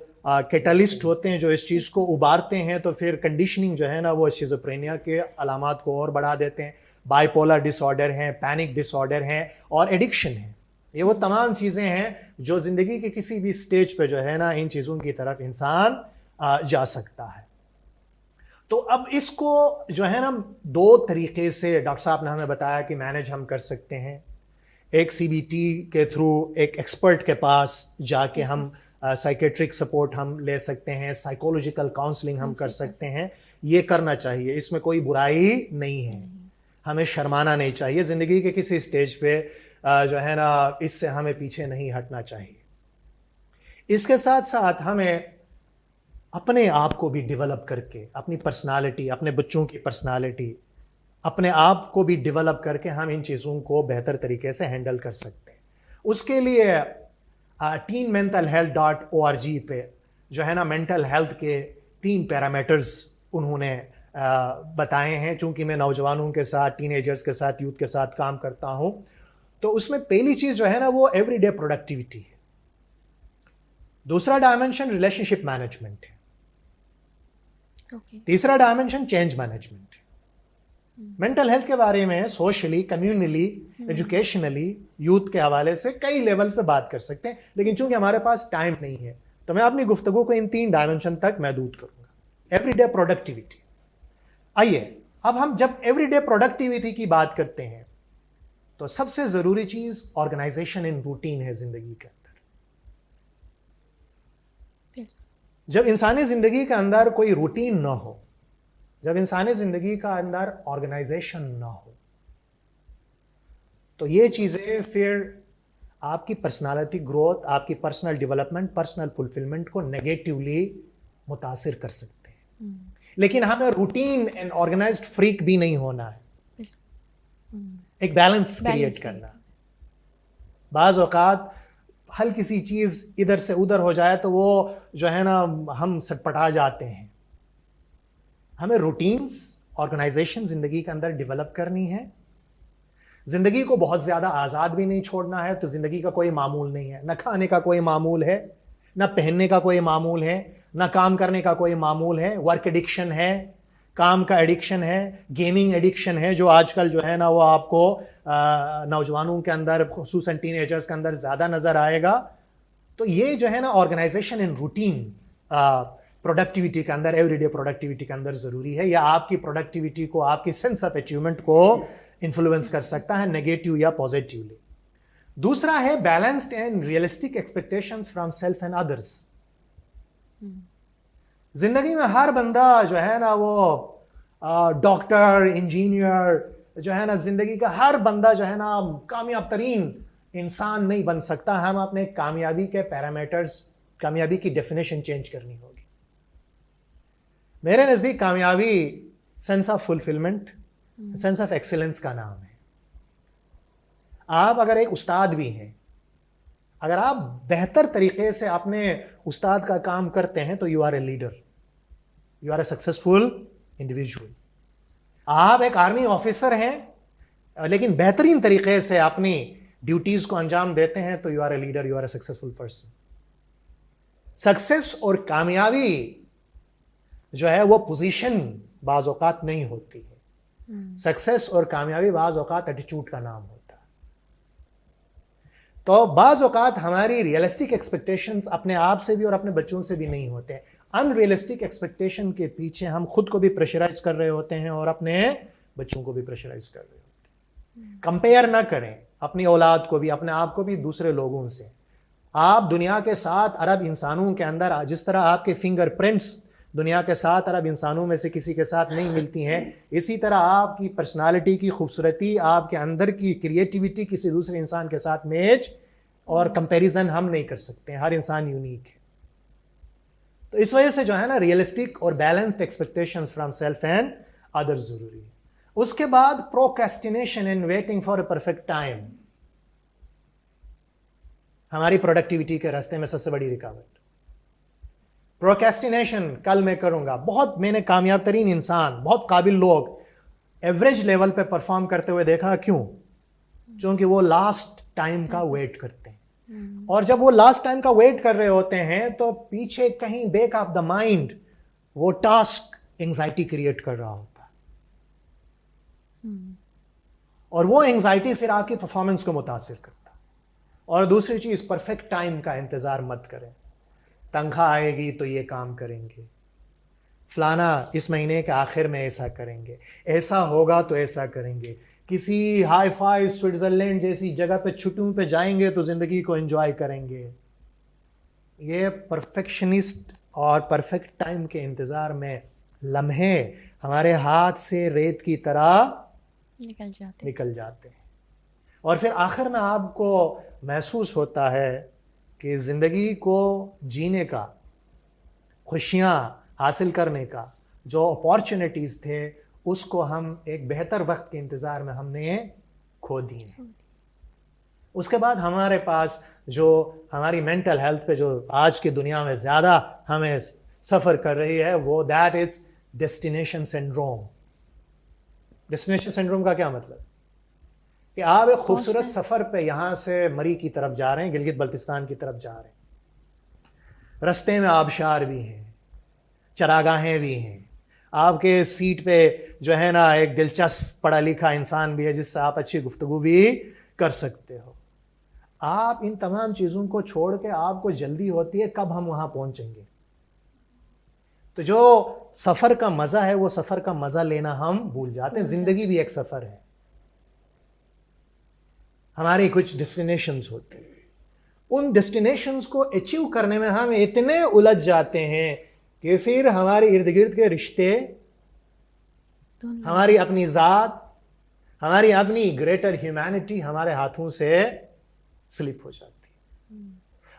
کیٹالسٹ ہوتے ہیں جو اس چیز کو ابارتے ہیں تو پھر کنڈیشننگ جو ہے نا وہ شیزوفرینیا کے علامات کو اور بڑھا دیتے ہیں. بائی پولر ڈس آرڈر ہیں, پینک ڈس آرڈر ہیں اور ایڈکشن ہیں. یہ وہ تمام چیزیں ہیں جو زندگی کے کسی بھی سٹیج پہ جو ہے نا ان چیزوں کی طرف انسان جا سکتا ہے. تو اب اس کو جو ہے نا دو طریقے سے ڈاکٹر صاحب نے ہمیں بتایا کہ مینیج ہم کر سکتے ہیں. ایک سی بی ٹی کے تھرو ایک ایکسپرٹ کے پاس جا کے ہم سائیکیٹرک سپورٹ ہم لے سکتے ہیں, سائیکولوجیکل کاؤنسلنگ ہم کر سکتے ہیں. یہ کرنا چاہیے, اس میں کوئی برائی نہیں ہے, ہمیں شرمانا نہیں چاہیے. زندگی کے کسی سٹیج پہ جو ہے نا اس سے ہمیں پیچھے نہیں ہٹنا چاہیے. اس کے ساتھ ساتھ ہمیں اپنے آپ کو بھی ڈیولپ کر کے, اپنی پرسنالٹی, اپنے بچوں کی پرسنالٹی, اپنے آپ کو بھی ڈیولپ کر کے ہم ان چیزوں کو بہتر طریقے سے ہینڈل کر سکتے ہیں. اس کے لیے teenmentalhealth.org پہ جو ہے نا مینٹل ہیلتھ کے 3 پیرامیٹرز انہوں نے بتائے ہیں. چونکہ میں نوجوانوں کے ساتھ, ٹین ایجرز کے ساتھ, یوتھ کے ساتھ کام کرتا ہوں, تو اس میں پہلی چیز جو ہے نا وہ ایوری ڈے پروڈکٹیوٹی ہے. دوسرا ڈائمینشن ریلیشن شپ مینجمنٹ ہے. تیسرا ڈائمینشن چینج مینجمنٹ ہے. مینٹل ہیلتھ کے بارے میں سوشلی, کمیونلی, ایجوکیشنلی, یوتھ کے حوالے سے کئی لیول پہ بات کر سکتے ہیں, لیکن چونکہ ہمارے پاس ٹائم نہیں ہے تو میں اپنی گفتگو کو ان 3 ڈائمینشن تک محدود کروں گا. Every day productivity. آئیے اب ہم جب ایوری ڈے پروڈکٹیوٹی کی بات کرتے ہیں تو سب سے ضروری چیز آرگنائزیشن ان روٹین ہے زندگی کے اندر. جب انسانی زندگی کے اندر کوئی روٹین نہ ہو, جب انسانی زندگی کا اندر آرگنائزیشن نہ ہو, تو یہ چیزیں پھر آپ کی پرسنالٹی گروتھ, آپ کی پرسنل ڈیولپمنٹ, پرسنل فلفلمنٹ کو نیگیٹیولی متاثر کر سکتے ہیں. لیکن ہمیں روٹین اینڈ آرگنائزڈ فریک بھی نہیں ہونا ہے, ایک بیلنس کریٹ کرنا. بعض اوقات ہلکی سی چیز ادھر سے ادھر ہو جائے تو وہ جو ہے نا ہم سٹپٹا جاتے ہیں. ہمیں روٹینز, آرگنائزیشن زندگی کے اندر ڈیولپ کرنی ہے. زندگی کو بہت زیادہ آزاد بھی نہیں چھوڑنا ہے, تو زندگی کا کوئی معمول نہیں ہے. نہ کھانے کا کوئی معمول ہے, نہ پہننے کا کوئی معمول ہے, نہ کام کرنے کا کوئی معمول ہے, ورک ایڈکشن ہے, کام کا ایڈکشن ہے, گیمنگ ایڈکشن ہے جو آج کل جو ہے نا وہ آپ کو نوجوانوں کے اندر خصوصاً ٹین ایجرز کے اندر زیادہ نظر آئے گا. تو یہ جو ہے نا آرگنائزیشن ان روٹین پروڈکٹیوٹی کے اندر, ایوری ڈے پروڈکٹیوٹی کے اندر ضروری ہے. یا آپ کی پروڈکٹیوٹی کو, آپ کی سینس آف اچیومنٹ کو انفلوئنس کر سکتا ہے نیگیٹو یا پازیٹیولی. دوسرا ہے balanced and realistic expectations from self and others. زندگی میں ہر بندہ جو ہے نا وہ ڈاکٹر, انجینئر جو ہے نا, زندگی کا ہر بندہ جو ہے نا کامیاب ترین انسان نہیں بن سکتا. ہم اپنے کامیابی کے پیرامیٹرز, کامیابی کی ڈیفینیشن چینج کرنی ہوگی. میرے نزدیک کامیابی sense of fulfilment, sense of excellence کا نام ہے. آپ اگر ایک استاد بھی ہیں, اگر آپ بہتر طریقے سے اپنے استاد کا کام کرتے ہیں تو you are a leader, you are a successful individual. آپ ایک آرمی آفیسر ہیں لیکن بہترین طریقے سے اپنی ڈیوٹیز کو انجام دیتے ہیں تو you are a leader, you are a successful person. Success اور کامیابی جو ہے وہ پوزیشن بعض اوقات نہیں ہوتی ہے. سکسیس اور کامیابی بعض اوقات ایٹیٹیوڈ کا نام ہوتا ہے. تو بعض اوقات ہماری ریئلسٹک ایکسپیکٹیشنز اپنے آپ سے بھی اور اپنے بچوں سے بھی نہیں ہوتے. ان ریئلسٹک ایکسپیکٹیشن کے پیچھے ہم خود کو بھی پریشرائز کر رہے ہوتے ہیں اور اپنے بچوں کو بھی پریشرائز کر رہے ہوتے ہیں. کمپیئر نہ کریں اپنی اولاد کو بھی, اپنے آپ کو بھی دوسرے لوگوں سے. آپ دنیا کے 7 ارب انسانوں کے اندر جس طرح آپ کے فنگر پرنٹس دنیا کے 7 ارب انسانوں میں سے کسی کے ساتھ نہیں ملتی ہیں, اسی طرح آپ کی پرسنالٹی کی خوبصورتی, آپ کے اندر کی کریٹیوٹی کسی دوسرے انسان کے ساتھ میچ اور کمپیریزن ہم نہیں کر سکتے. ہر انسان یونیک ہے. تو اس وجہ سے جو ہے نا ریئلسٹک اور balanced expectations from self and others ضروری ہے. اس کے بعد procrastination and waiting for a perfect time ہماری پروڈکٹیوٹی کے راستے میں سب سے بڑی رکاوٹ. پروکریسٹینیشن, کل میں کروں گا. بہت میں نے کامیاب ترین انسان, بہت قابل لوگ ایوریج لیول پہ پرفارم کرتے ہوئے دیکھا. کیوں؟ کیونکہ وہ لاسٹ ٹائم کا ویٹ کرتے ہیں. اور جب وہ لاسٹ ٹائم کا ویٹ کر رہے ہوتے ہیں تو پیچھے کہیں بیک آف دا مائنڈ وہ ٹاسک انگزائٹی کریٹ کر رہا ہوتا ہے. اور وہ انگزائٹی پھر آپ کی پرفارمنس کو متاثر کرتا. اور دوسری چیز, پرفیکٹ ٹائم کا انتظار مت کریں. تنخواہ آئے گی تو یہ کام کریں گے, فلانا اس مہینے کے آخر میں ایسا کریں گے, ایسا ہوگا تو ایسا کریں گے, کسی ہائی فائی سوئٹزرلینڈ جیسی جگہ پہ چھٹیوں پہ جائیں گے تو زندگی کو انجوائے کریں گے. یہ پرفیکشنسٹ اور پرفیکٹ ٹائم کے انتظار میں لمحے ہمارے ہاتھ سے ریت کی طرح نکل جاتے ہیں. اور پھر آخر میں آپ کو محسوس ہوتا ہے کہ زندگی کو جینے کا, خوشیاں حاصل کرنے کا جو اپارچونیٹیز تھے اس کو ہم ایک بہتر وقت کے انتظار میں ہم نے کھو دیے ہیں. اس کے بعد ہمارے پاس جو ہماری مینٹل ہیلتھ پہ جو آج کی دنیا میں زیادہ ہمیں سفر کر رہی ہے وہ that is destination syndrome. Destination syndrome کا کیا مطلب؟ کہ آپ ایک خوبصورت سفر پہ یہاں سے مری کی طرف جا رہے ہیں, گلگت بلتستان کی طرف جا رہے ہیں. رستے میں آبشار بھی ہیں, چراگاہیں بھی ہیں, آپ کے سیٹ پہ جو ہے نا ایک دلچسپ پڑھا لکھا انسان بھی ہے جس سے آپ اچھی گفتگو بھی کر سکتے ہو. آپ ان تمام چیزوں کو چھوڑ کے آپ کو جلدی ہوتی ہے کب ہم وہاں پہنچیں گے. تو جو سفر کا مزہ ہے وہ سفر کا مزہ لینا ہم بھول جاتے ہیں. زندگی بھی ایک سفر ہے. ہماری کچھ ڈیسٹینیشنز ہوتے ہیں, ان ڈیسٹینیشنز کو اچیو کرنے میں ہم اتنے الجھ جاتے ہیں کہ پھر ہمارے ارد گرد کے رشتے, ہماری اپنی ذات, ہماری اپنی گریٹر ہیومینٹی ہمارے ہاتھوں سے سلپ ہو جاتی ہے.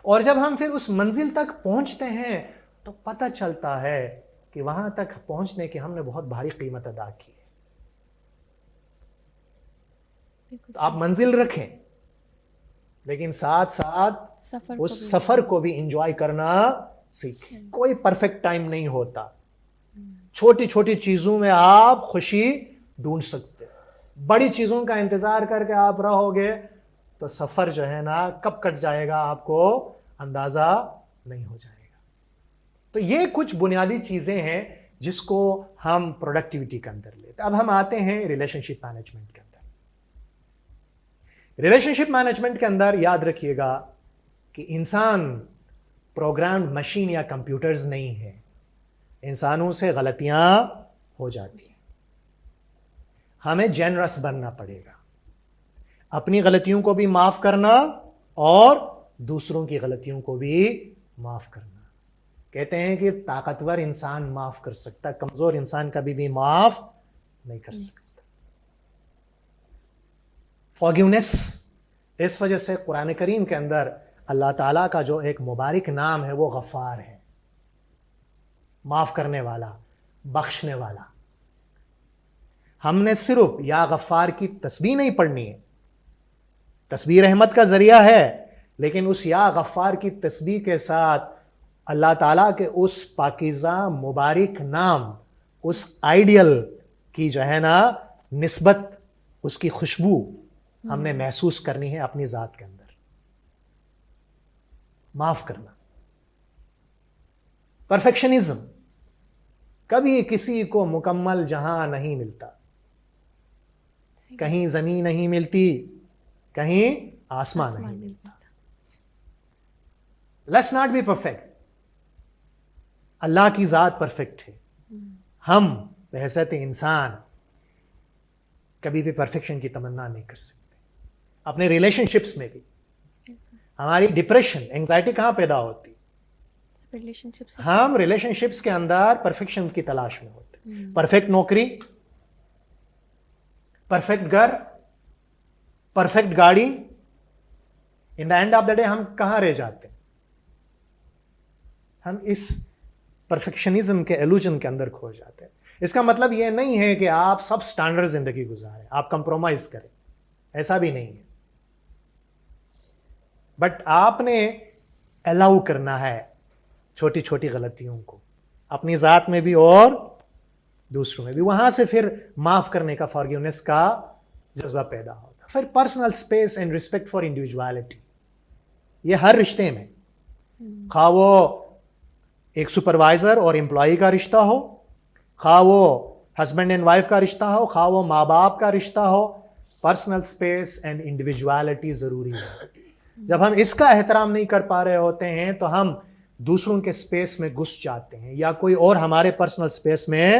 اور جب ہم پھر اس منزل تک پہنچتے ہیں تو پتہ چلتا ہے کہ وہاں تک پہنچنے کی ہم نے بہت بھاری قیمت ادا کی ہے. تو آپ منزل رکھیں لیکن ساتھ ساتھ اس سفر کو بھی انجوائے کرنا سیکھیں. کوئی پرفیکٹ ٹائم نہیں ہوتا. چھوٹی چھوٹی چیزوں میں آپ خوشی ڈھونڈ سکتے. بڑی چیزوں کا انتظار کر کے آپ رہو گے تو سفر جو ہے نا کب کٹ جائے گا آپ کو اندازہ نہیں ہو جائے گا. تو یہ کچھ بنیادی چیزیں ہیں جس کو ہم پروڈکٹیوٹی کے اندر لیتے. اب ہم آتے ہیں ریلیشن شپ مینجمنٹ کے اندر. ریلیشن شپ مینجمنٹ کے اندر یاد رکھیے گا کہ انسان پروگرامڈ مشین یا کمپیوٹرز نہیں ہے. انسانوں سے غلطیاں ہو جاتی ہیں. ہمیں جنرس بننا پڑے گا, اپنی غلطیوں کو بھی معاف کرنا اور دوسروں کی غلطیوں کو بھی معاف کرنا. کہتے ہیں کہ طاقتور انسان معاف کر سکتا, کمزور انسان کبھی بھی معاف نہیں کر سکتا. فارگیونیس, اس وجہ سے قرآن کریم کے اندر اللہ تعالیٰ کا جو ایک مبارک نام ہے وہ غفار ہے, معاف کرنے والا, بخشنے والا. ہم نے صرف یا غفار کی تسبیح نہیں پڑھنی ہے, تسبیح رحمت کا ذریعہ ہے, لیکن اس یا غفار کی تسبیح کے ساتھ اللہ تعالیٰ کے اس پاکیزہ مبارک نام, اس آئیڈیل کی جو ہے نا نسبت, اس کی خوشبو ہم نے محسوس کرنی ہے اپنی ذات کے اندر. معاف کرنا. پرفیکشنزم, کبھی کسی کو مکمل جہاں نہیں ملتا, کہیں زمین نہیں ملتی, کہیں آسمان نہیں ملتا. Let's not be perfect. اللہ کی ذات پرفیکٹ ہے, ہم بحیثیت انسان کبھی بھی پرفیکشن کی تمنا نہیں کر سکتے. اپنے ریلیشن شپس میں بھی ہماری ڈپریشن, اینگزائٹی کہاں پیدا ہوتی؟ ہم ریلیشن شپس کے اندر پرفیکشن کی تلاش میں ہوتے. پرفیکٹ نوکری, پرفیکٹ گھر, پرفیکٹ گاڑی, in the end of the day ہم کہاں رہ جاتے ہیں؟ ہم اس پرفیکشنزم کے ایلوژن کے اندر کھو جاتے ہیں. اس کا مطلب یہ نہیں ہے کہ آپ سب سٹینڈرڈ زندگی گزاریں, آپ کمپرومائز کریں, ایسا بھی نہیں ہے. بٹ آپ نے الاؤ کرنا ہے چھوٹی چھوٹی غلطیوں کو, اپنی ذات میں بھی اور دوسروں میں بھی. وہاں سے پھر معاف کرنے کا, فارگیونیس کا جذبہ پیدا ہوتا. پھر personal space and respect for individuality, یہ ہر رشتے میں, خواہ وہ ایک سپروائزر اور امپلائی کا رشتہ ہو, خواہ وہ ہسبینڈ اینڈ وائف کا رشتہ ہو, خواہ وہ ماں باپ کا رشتہ ہو, پرسنل اسپیس اینڈ انڈیویجوالٹی ضروری ہے. جب ہم اس کا احترام نہیں کر پا رہے ہوتے ہیں تو ہم دوسروں کے اسپیس میں گھس جاتے ہیں, یا کوئی اور ہمارے پرسنل اسپیس میں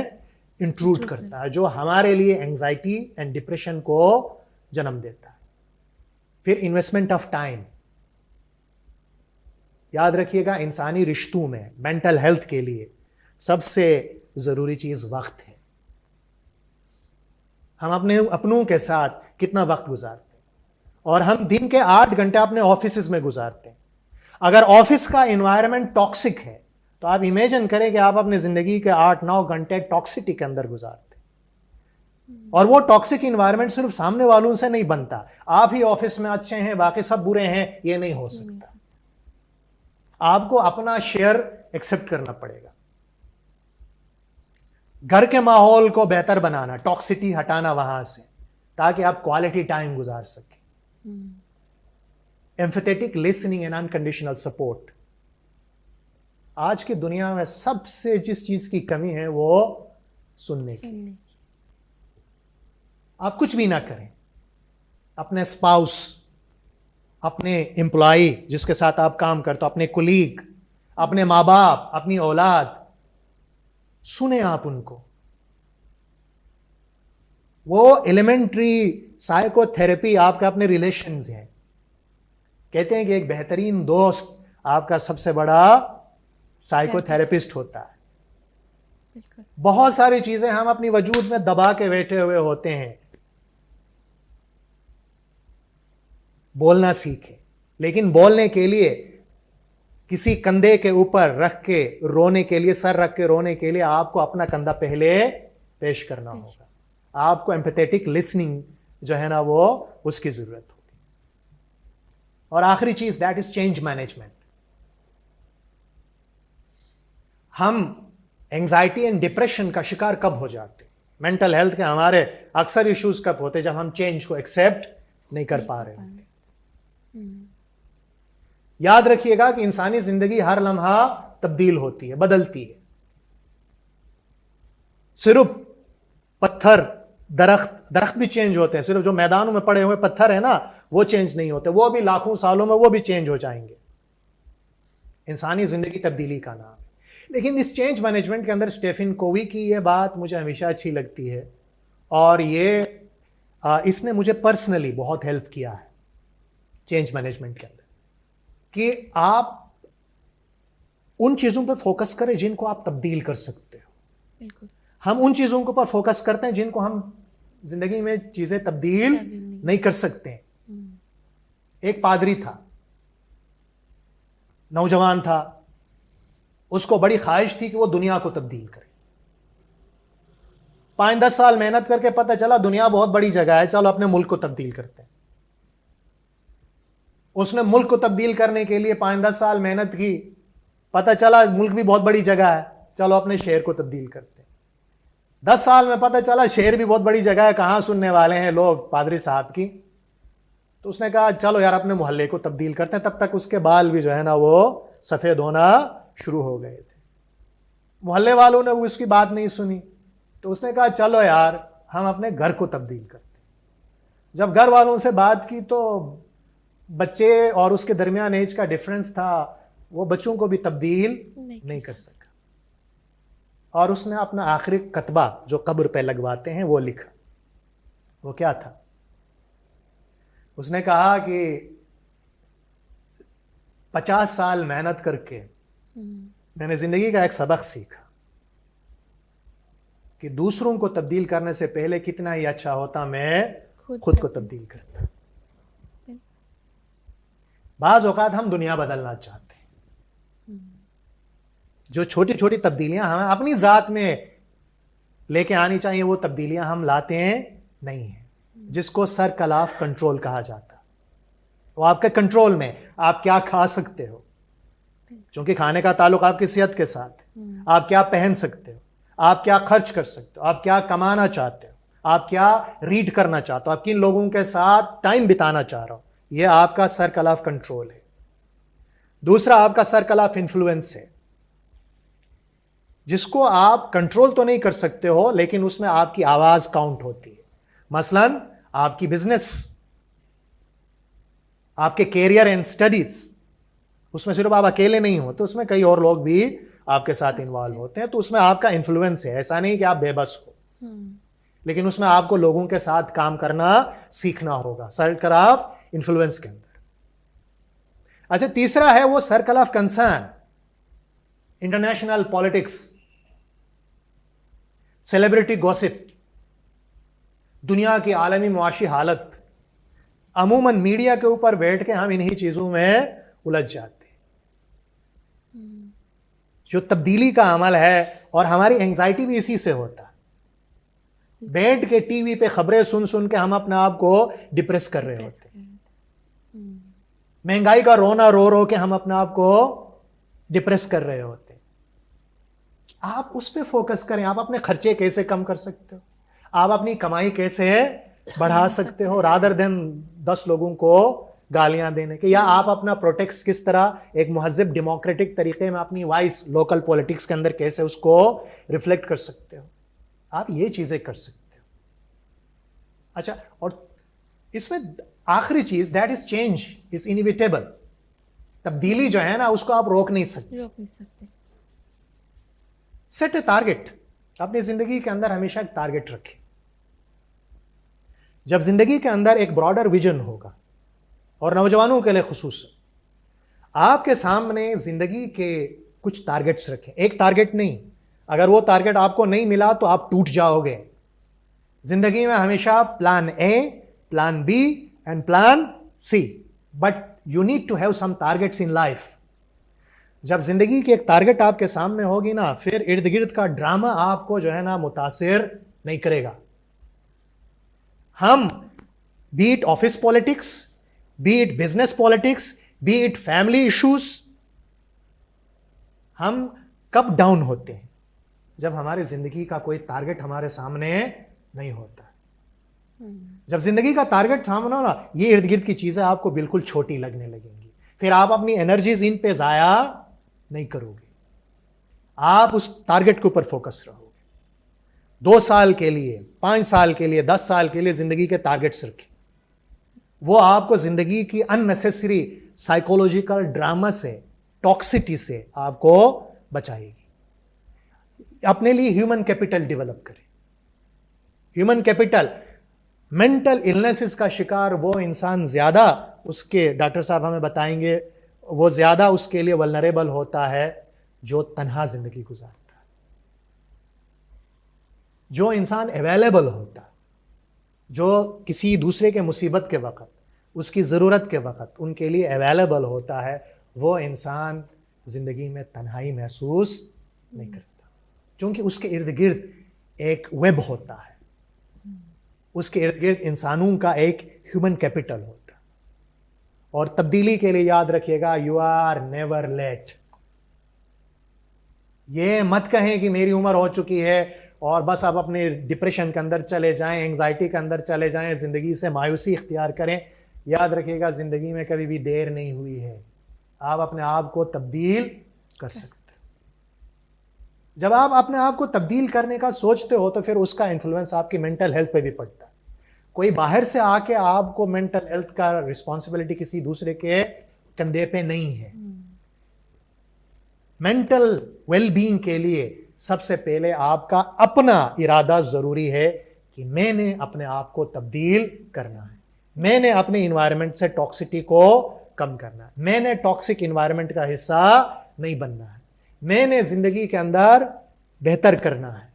انٹروڈ کرتا ہے, جو ہمارے لیے اینگزائٹی اینڈ ڈپریشن کو جنم دیتا ہے. پھر انویسٹمنٹ آف ٹائم. یاد رکھیے گا انسانی رشتوں میں مینٹل ہیلتھ کے لیے سب سے ضروری چیز وقت ہے. ہم اپنے اپنوں کے ساتھ کتنا وقت گزارتے ہیں, اور ہم دن کے 8 گھنٹے اپنے آفیسز میں گزارتے ہیں. اگر آفس کا انوائرمنٹ ٹاکسک ہے تو آپ امیجن کریں کہ آپ اپنی زندگی کے 8-9 گھنٹے ٹاکسٹی کے اندر گزارتے ہیں. اور وہ ٹاکسک انوائرمنٹ صرف سامنے والوں سے نہیں بنتا, آپ ہی آفس میں اچھے ہیں باقی سب برے ہیں, یہ نہیں ہو سکتا. آپ کو اپنا شیئر ایکسپٹ کرنا پڑے گا. گھر کے ماحول کو بہتر بنانا, ٹاکسٹی ہٹانا وہاں سے, تاکہ آپ کوالٹی ٹائم گزار سکیں. ایمفیتھیٹک لسننگ اینڈ انکنڈیشنل سپورٹ. آج کی دنیا میں سب سے جس چیز کی کمی ہے وہ سننے کی. آپ کچھ بھی نہ کریں, اپنے اسپاؤس, اپنے امپلائی جس کے ساتھ آپ کام کرتے ہو, اپنے کولیگ, اپنے ماں باپ, اپنی اولاد, سنیں آپ ان کو. وہ ایلیمنٹری سائیکو تھراپی آپ کے اپنے ریلیشنز ہیں. کہتے ہیں کہ ایک بہترین دوست آپ کا سب سے بڑا سائیکو تھراپسٹ ہوتا ہے. بہت ساری چیزیں ہم اپنی وجود میں دبا کے بیٹھے ہوئے ہوتے ہیں. بولنا سیکھیں, لیکن بولنے کے لیے کسی کندھے کے اوپر رکھ کے رونے کے لیے, سر رکھ کے رونے کے لیے آپ کو اپنا کندھا پہلے پیش کرنا ہوگا. آپ کو ایمپیتھیٹک لسننگ جو ہے نا وہ اس کی ضرورت ہوگی. اور آخری چیز دیٹ از چینج مینجمنٹ. ہم اینگزائٹی اینڈ ڈپریشن کا شکار کب ہو جاتے ہیں, مینٹل ہیلتھ کے ہمارے اکثر ایشوز کب ہوتے ہیں, جب ہم چینج کو ایکسیپٹ نہیں کر پا رہے ہوتے. یاد رکھیے گا کہ انسانی زندگی ہر لمحہ تبدیل ہوتی ہے, بدلتی ہے. صرف پتھر, درخت بھی چینج ہوتے ہیں, صرف جو میدانوں میں پڑے ہوئے پتھر ہیں نا وہ چینج نہیں ہوتے, وہ بھی لاکھوں سالوں میں وہ بھی چینج ہو جائیں گے. انسانی زندگی تبدیلی کا نام ہے. لیکن اس چینج مینجمنٹ کے اندر اسٹیفن کووی کی یہ بات مجھے ہمیشہ اچھی لگتی ہے, اور یہ اس نے مجھے پرسنلی بہت ہیلپ کیا ہے چینج مینجمنٹ کے اندر, کہ آپ ان چیزوں پہ فوکس کریں جن کو آپ تبدیل کر سکتے ہو. بالکل. ہم ان چیزوں کے اوپر فوکس کرتے ہیں جن کو ہم زندگی میں چیزیں تبدیل نہیں کر سکتے. ایک پادری تھا, نوجوان تھا, اس کو بڑی خواہش تھی کہ وہ دنیا کو تبدیل کرے. 5-10 سال محنت کر کے پتہ چلا دنیا بہت بڑی جگہ ہے, چلو اپنے ملک کو تبدیل کرتے ہیں. اس نے ملک کو تبدیل کرنے کے لیے 5-10 سال محنت کی, پتہ چلا ملک بھی بہت بڑی جگہ ہے, چلو اپنے شہر کو تبدیل کرتے ہیں. 10 سال میں پتہ چلا شہر بھی بہت بڑی جگہ ہے, کہاں سننے والے ہیں لوگ پادری صاحب کی. تو اس نے کہا چلو یار اپنے محلے کو تبدیل کرتے ہیں. تب تک اس کے بال بھی جو ہے نا وہ سفید ہونا شروع ہو گئے تھے. محلے والوں نے اس کی بات نہیں سنی, تو اس نے کہا چلو یار ہم اپنے گھر کو تبدیل کرتے ہیں. جب گھر والوں سے بات کی تو بچے اور اس کے درمیان ایج کا ڈفرنس تھا, وہ بچوں کو بھی تبدیل نہیں کر سکا. اور اس نے اپنا آخری کتبہ جو قبر پہ لگواتے ہیں وہ لکھا. وہ کیا تھا؟ اس نے کہا کہ 50 سال محنت کر کے میں نے زندگی کا ایک سبق سیکھا کہ دوسروں کو تبدیل کرنے سے پہلے کتنا ہی اچھا ہوتا میں خود کو تبدیل کرتا. بعض اوقات ہم دنیا بدلنا چاہتے ہیں, جو چھوٹی چھوٹی تبدیلیاں ہمیں اپنی ذات میں لے کے آنی چاہیے وہ تبدیلیاں ہم لاتے ہیں نہیں ہیں, جس کو سرکل آف کنٹرول کہا جاتا. وہ آپ کے کنٹرول میں, آپ کیا کھا سکتے ہو, چونکہ کھانے کا تعلق آپ کی صحت کے ساتھ ہے. آپ کیا پہن سکتے ہو, آپ کیا خرچ کر سکتے ہو, آپ کیا کمانا چاہتے ہو, آپ کیا ریڈ کرنا چاہتے ہو, آپ کن لوگوں کے ساتھ ٹائم بتانا چاہ رہا ہو, یہ آپ کا سرکل آف کنٹرول ہے. دوسرا آپ کا سرکل آف انفلوئنس ہے, جس کو آپ کنٹرول تو نہیں کر سکتے ہو لیکن اس میں آپ کی آواز کاؤنٹ ہوتی ہے. مثلا آپ کی بزنس, آپ کے کیریئر اینڈ اسٹڈیز, اس میں صرف آپ اکیلے نہیں ہوتے, اس میں کئی اور لوگ بھی آپ کے ساتھ انوالو ہوتے ہیں, تو اس میں آپ کا انفلوئنس ہے. ایسا نہیں کہ آپ بے بس ہو, لیکن اس میں آپ کو لوگوں کے ساتھ کام کرنا سیکھنا ہوگا, سرکل آف انفلوئنس کے اندر. اچھا, تیسرا ہے وہ circle of concern, international politics, celebrity gossip, دنیا کی عالمی معاشی حالت. عموماً میڈیا کے اوپر بیٹھ کے ہم انہی چیزوں میں الجھ جاتے ہیں, جو تبدیلی کا عمل ہے, اور ہماری اینگزائٹی بھی اسی سے ہوتا ہے. بیٹھ کے ٹی وی پہ خبریں سن سن کے ہم اپنے آپ کو ڈپریس کر رہے ہوتے ہیں. مہنگائی کا رونا رو رو کے ہم اپنے آپ کو ڈپریس کر رہے ہوتے ہیں. آپ اس پہ فوکس کریں, آپ اپنے خرچے کیسے کم کر سکتے ہو, آپ اپنی کمائی کیسے بڑھا سکتے ہو, رادر دین 10 لوگوں کو گالیاں دینے کے, یا آپ اپنا پروٹیکس کس طرح ایک مہذب ڈیموکریٹک طریقے میں اپنی وائس لوکل پولیٹکس کے اندر کیسے اس کو ریفلیکٹ کر سکتے ہو. آپ یہ چیزیں کر سکتے ہو. اچھا, اور اس میں آخری چیز, that is change is inevitable. تبدیلی جو ہے نا اس کو آپ روک نہیں سکتے. Set a target. اپنی زندگی کے اندر ہمیشہ ایک ٹارگیٹ رکھیں. جب زندگی کے اندر ایک براڈر ویژن ہوگا, اور نوجوانوں کے لیے خصوصاً, آپ کے سامنے زندگی کے کچھ ٹارگیٹس رکھیں. ایک ٹارگیٹ نہیں, اگر وہ ٹارگیٹ آپ کو نہیں ملا تو آپ ٹوٹ جاؤ گے. زندگی میں ہمیشہ plan A, plan B and plan C, but you need to have some targets in life. جب زندگی کی ایک ٹارگیٹ آپ کے سامنے ہوگی نا, پھر ارد گرد کا ڈرامہ آپ کو جو ہے نا متاثر نہیں کرے گا. ہم be it office politics, be it business politics, be it family issues, ہم کب ڈاؤن ہوتے ہیں؟ جب ہماری زندگی کا کوئی ٹارگیٹ ہمارے سامنے نہیں ہوتا. جب زندگی کا ٹارگیٹ سامنے ہو نا, یہ ارد گرد کی چیزیں آپ کو بالکل چھوٹی لگنے لگیں گی, پھر آپ اپنی انرجیز ان پہ ضائع نہیں کرو گے. آپ اس ٹارگٹ کے اوپر فوکس رہو. 2 سال کے لیے، 5 سال کے لیے، 10 سال کے لیے زندگی کے ٹارگٹس رکھیں. وہ آپ کو زندگی کی ان نیسیسری سائیکولوجیکل ڈراما سے، ٹاکسٹی سے آپ کو بچائے گی. اپنے لیے ہیومن کیپٹل ڈیولپ کریں. ہیومن کیپٹل، مینٹل النیسز کا شکار وہ انسان زیادہ، اس کے ڈاکٹر صاحب ہمیں بتائیں گے، وہ زیادہ اس کے لیے ولنریبل ہوتا ہے جو تنہا زندگی گزارتا ہے. جو انسان اویلیبل ہوتا، جو کسی دوسرے کے مصیبت کے وقت، اس کی ضرورت کے وقت ان کے لیے اویلیبل ہوتا ہے، وہ انسان زندگی میں تنہائی محسوس نہیں کرتا، کیونکہ اس کے ارد گرد ایک ویب ہوتا ہے، اس کے ارد گرد انسانوں کا ایک ہیومن کیپٹل ہوتا ہے. اور تبدیلی کے لیے یاد رکھیے گا، یو آر نیور لیٹ. یہ مت کہیں کہ میری عمر ہو چکی ہے اور بس آپ اپنے ڈپریشن کے اندر چلے جائیں، اینگزائٹی کے اندر چلے جائیں، زندگی سے مایوسی اختیار کریں. یاد رکھیے گا، زندگی میں کبھی بھی دیر نہیں ہوئی ہے. آپ اپنے آپ کو تبدیل کر سکتے. جب آپ اپنے آپ کو تبدیل کرنے کا سوچتے ہو تو پھر اس کا انفلوئنس آپ کی مینٹل ہیلتھ پہ بھی پڑتا ہے. کوئی باہر سے آ کے آپ کو مینٹل ہیلتھ کا رسپانسبلٹی کسی دوسرے کے کندھے پہ نہیں ہے. مینٹل ویل بینگ کے لیے سب سے پہلے آپ کا اپنا ارادہ ضروری ہے کہ میں نے اپنے آپ کو تبدیل کرنا ہے. میں نے اپنے انوائرمنٹ سے ٹاکسٹی کو کم کرنا ہے. میں نے ٹاکسک انوائرمنٹ کا حصہ نہیں بننا ہے. میں نے زندگی کے اندر بہتر کرنا ہے.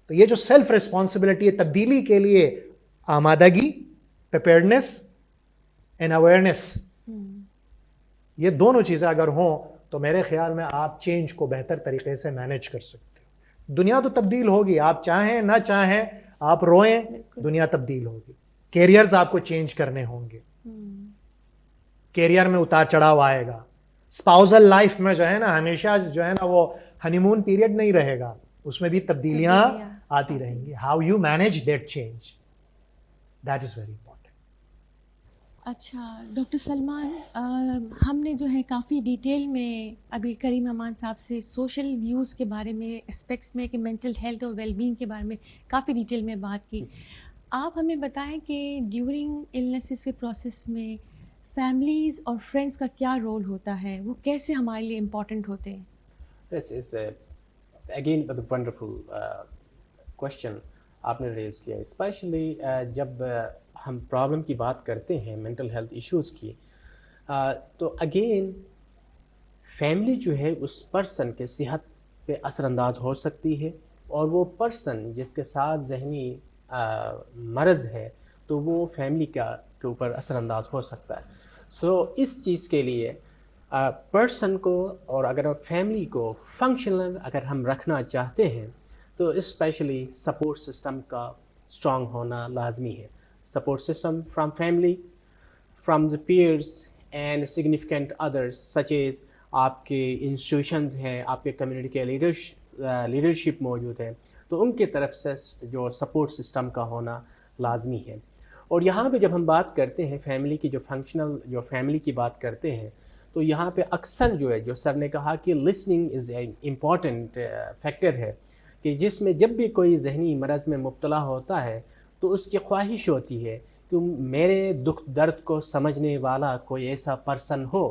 تو یہ جو سیلف ریسپانسبلٹی ہے، تبدیلی کے لیے آمادگی، پریپیئرڈنس اینڈ اویئرنیس، یہ دونوں چیزیں اگر ہوں تو میرے خیال میں آپ چینج کو بہتر طریقے سے مینیج کر سکتے ہو. دنیا تو تبدیل ہوگی، آپ چاہیں نہ چاہیں، آپ روئیں، دنیا تبدیل ہوگی. کیریئرز آپ کو چینج کرنے ہوں گے، کیریئر میں اتار چڑھاؤ آئے گا. اسپاؤزل لائف میں جو ہے نا، ہمیشہ جو ہے نا وہ ہنی مون پیریڈ نہیں رہے گا، اس میں بھی تبدیلیاں آتی رہیں گی. How you manage that change, that is very important. اچھا ڈاکٹر سلمان، ہم نے جو ہے کافی ڈیٹیل میں ابھی کریم امان صاحب سے سوشل ویوز کے بارے میں، اسپیکٹس میں، کہ مینٹل ہیلتھ اور ویل بینگ کے بارے میں کافی ڈیٹیل میں بات کی. آپ ہمیں بتائیں کہ ڈیورنگ النیسز کے پروسیس میں فیملیز اور فرینڈس کا کیا رول ہوتا ہے، وہ کیسے ہمارے لیے امپورٹنٹ ہوتے ہیں؟ It's again a wonderful question آپ نے ریز کیا، اسپیشلی جب ہم پرابلم کی بات کرتے ہیں، مینٹل ہیلتھ ایشوز کی، تو اگین فیملی جو ہے اس پرسن کے صحت پہ اثر انداز ہو سکتی ہے، اور وہ پرسن جس کے ساتھ ذہنی مرض ہے تو وہ فیملی کے اوپر اثر انداز ہو سکتا ہے. سو اس چیز کے لیے پرسن کو، اور اگر فیملی کو فنکشنل اگر ہم رکھنا چاہتے ہیں تو اسپیشلی سپورٹ سسٹم کا اسٹرانگ ہونا لازمی ہے. Support system from family, from the peers and significant others such as آپ کے انسٹیٹیوشنز ہیں، آپ کے کمیونٹی کے لیڈرشپ موجود ہے، تو ان کی طرف سے جو سپورٹ سسٹم کا ہونا لازمی ہے. اور یہاں پہ جب ہم بات کرتے ہیں فیملی کی، جو فنکشنل جو فیملی کی بات کرتے ہیں، تو یہاں پہ اکثر جو ہے، جو سر نے کہا کہ listening is a important factor ہے، کہ جس میں جب بھی کوئی ذہنی مرض میں مبتلا ہوتا ہے تو اس کی خواہش ہوتی ہے کہ میرے دکھ درد کو سمجھنے والا کوئی ایسا پرسن ہو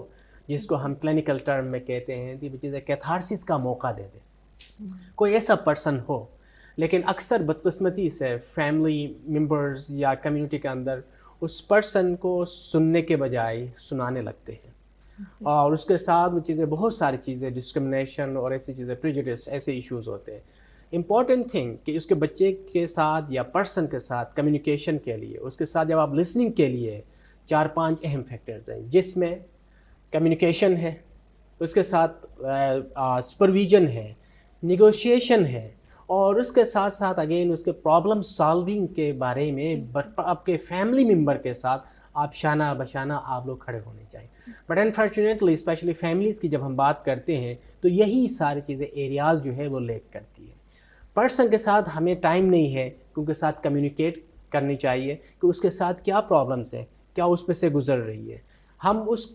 جس کو ہم کلینکل ٹرم میں کہتے ہیں کہ کیتھارسس کا موقع دے دے، کوئی ایسا پرسن ہو. لیکن اکثر بدقسمتی سے فیملی ممبرز یا کمیونٹی کے اندر اس پرسن کو سننے کے بجائے سنانے لگتے ہیں، اور اس کے ساتھ وہ چیزیں، بہت ساری چیزیں، ڈسکرمنیشن اور ایسی چیزیں، پریجوڈس، ایسے ایشوز ہوتے ہیں. امپورٹنٹ تھنگ کہ اس کے بچے کے ساتھ یا پرسن کے ساتھ کمیونیکیشن کے لیے، اس کے ساتھ جب آپ لسننگ کے لیے 4-5 اہم فیکٹرز ہیں، جس میں کمیونیکیشن ہے، اس کے ساتھ سپرویژن ہے، نیگوشیشن ہے، اور اس کے ساتھ ساتھ اگین اس کے پرابلم سالونگ کے بارے میں آپ کے فیملی ممبر کے ساتھ آپ شانہ بشانہ آپ لوگ کھڑے ہونے چاہیے. بٹ انفارچونیٹلی اسپیشلی فیملیز کی جب ہم بات کرتے ہیں تو یہی ساری چیزیں ایریاز جو ہے وہ لیک کرتی ہے. پرسن کے ساتھ ہمیں ٹائم نہیں ہے کہ ان کے ساتھ کمیونیکیٹ کرنی چاہیے کہ اس کے ساتھ کیا پرابلمس ہیں، کیا اس پہ سے گزر رہی ہے. ہم اس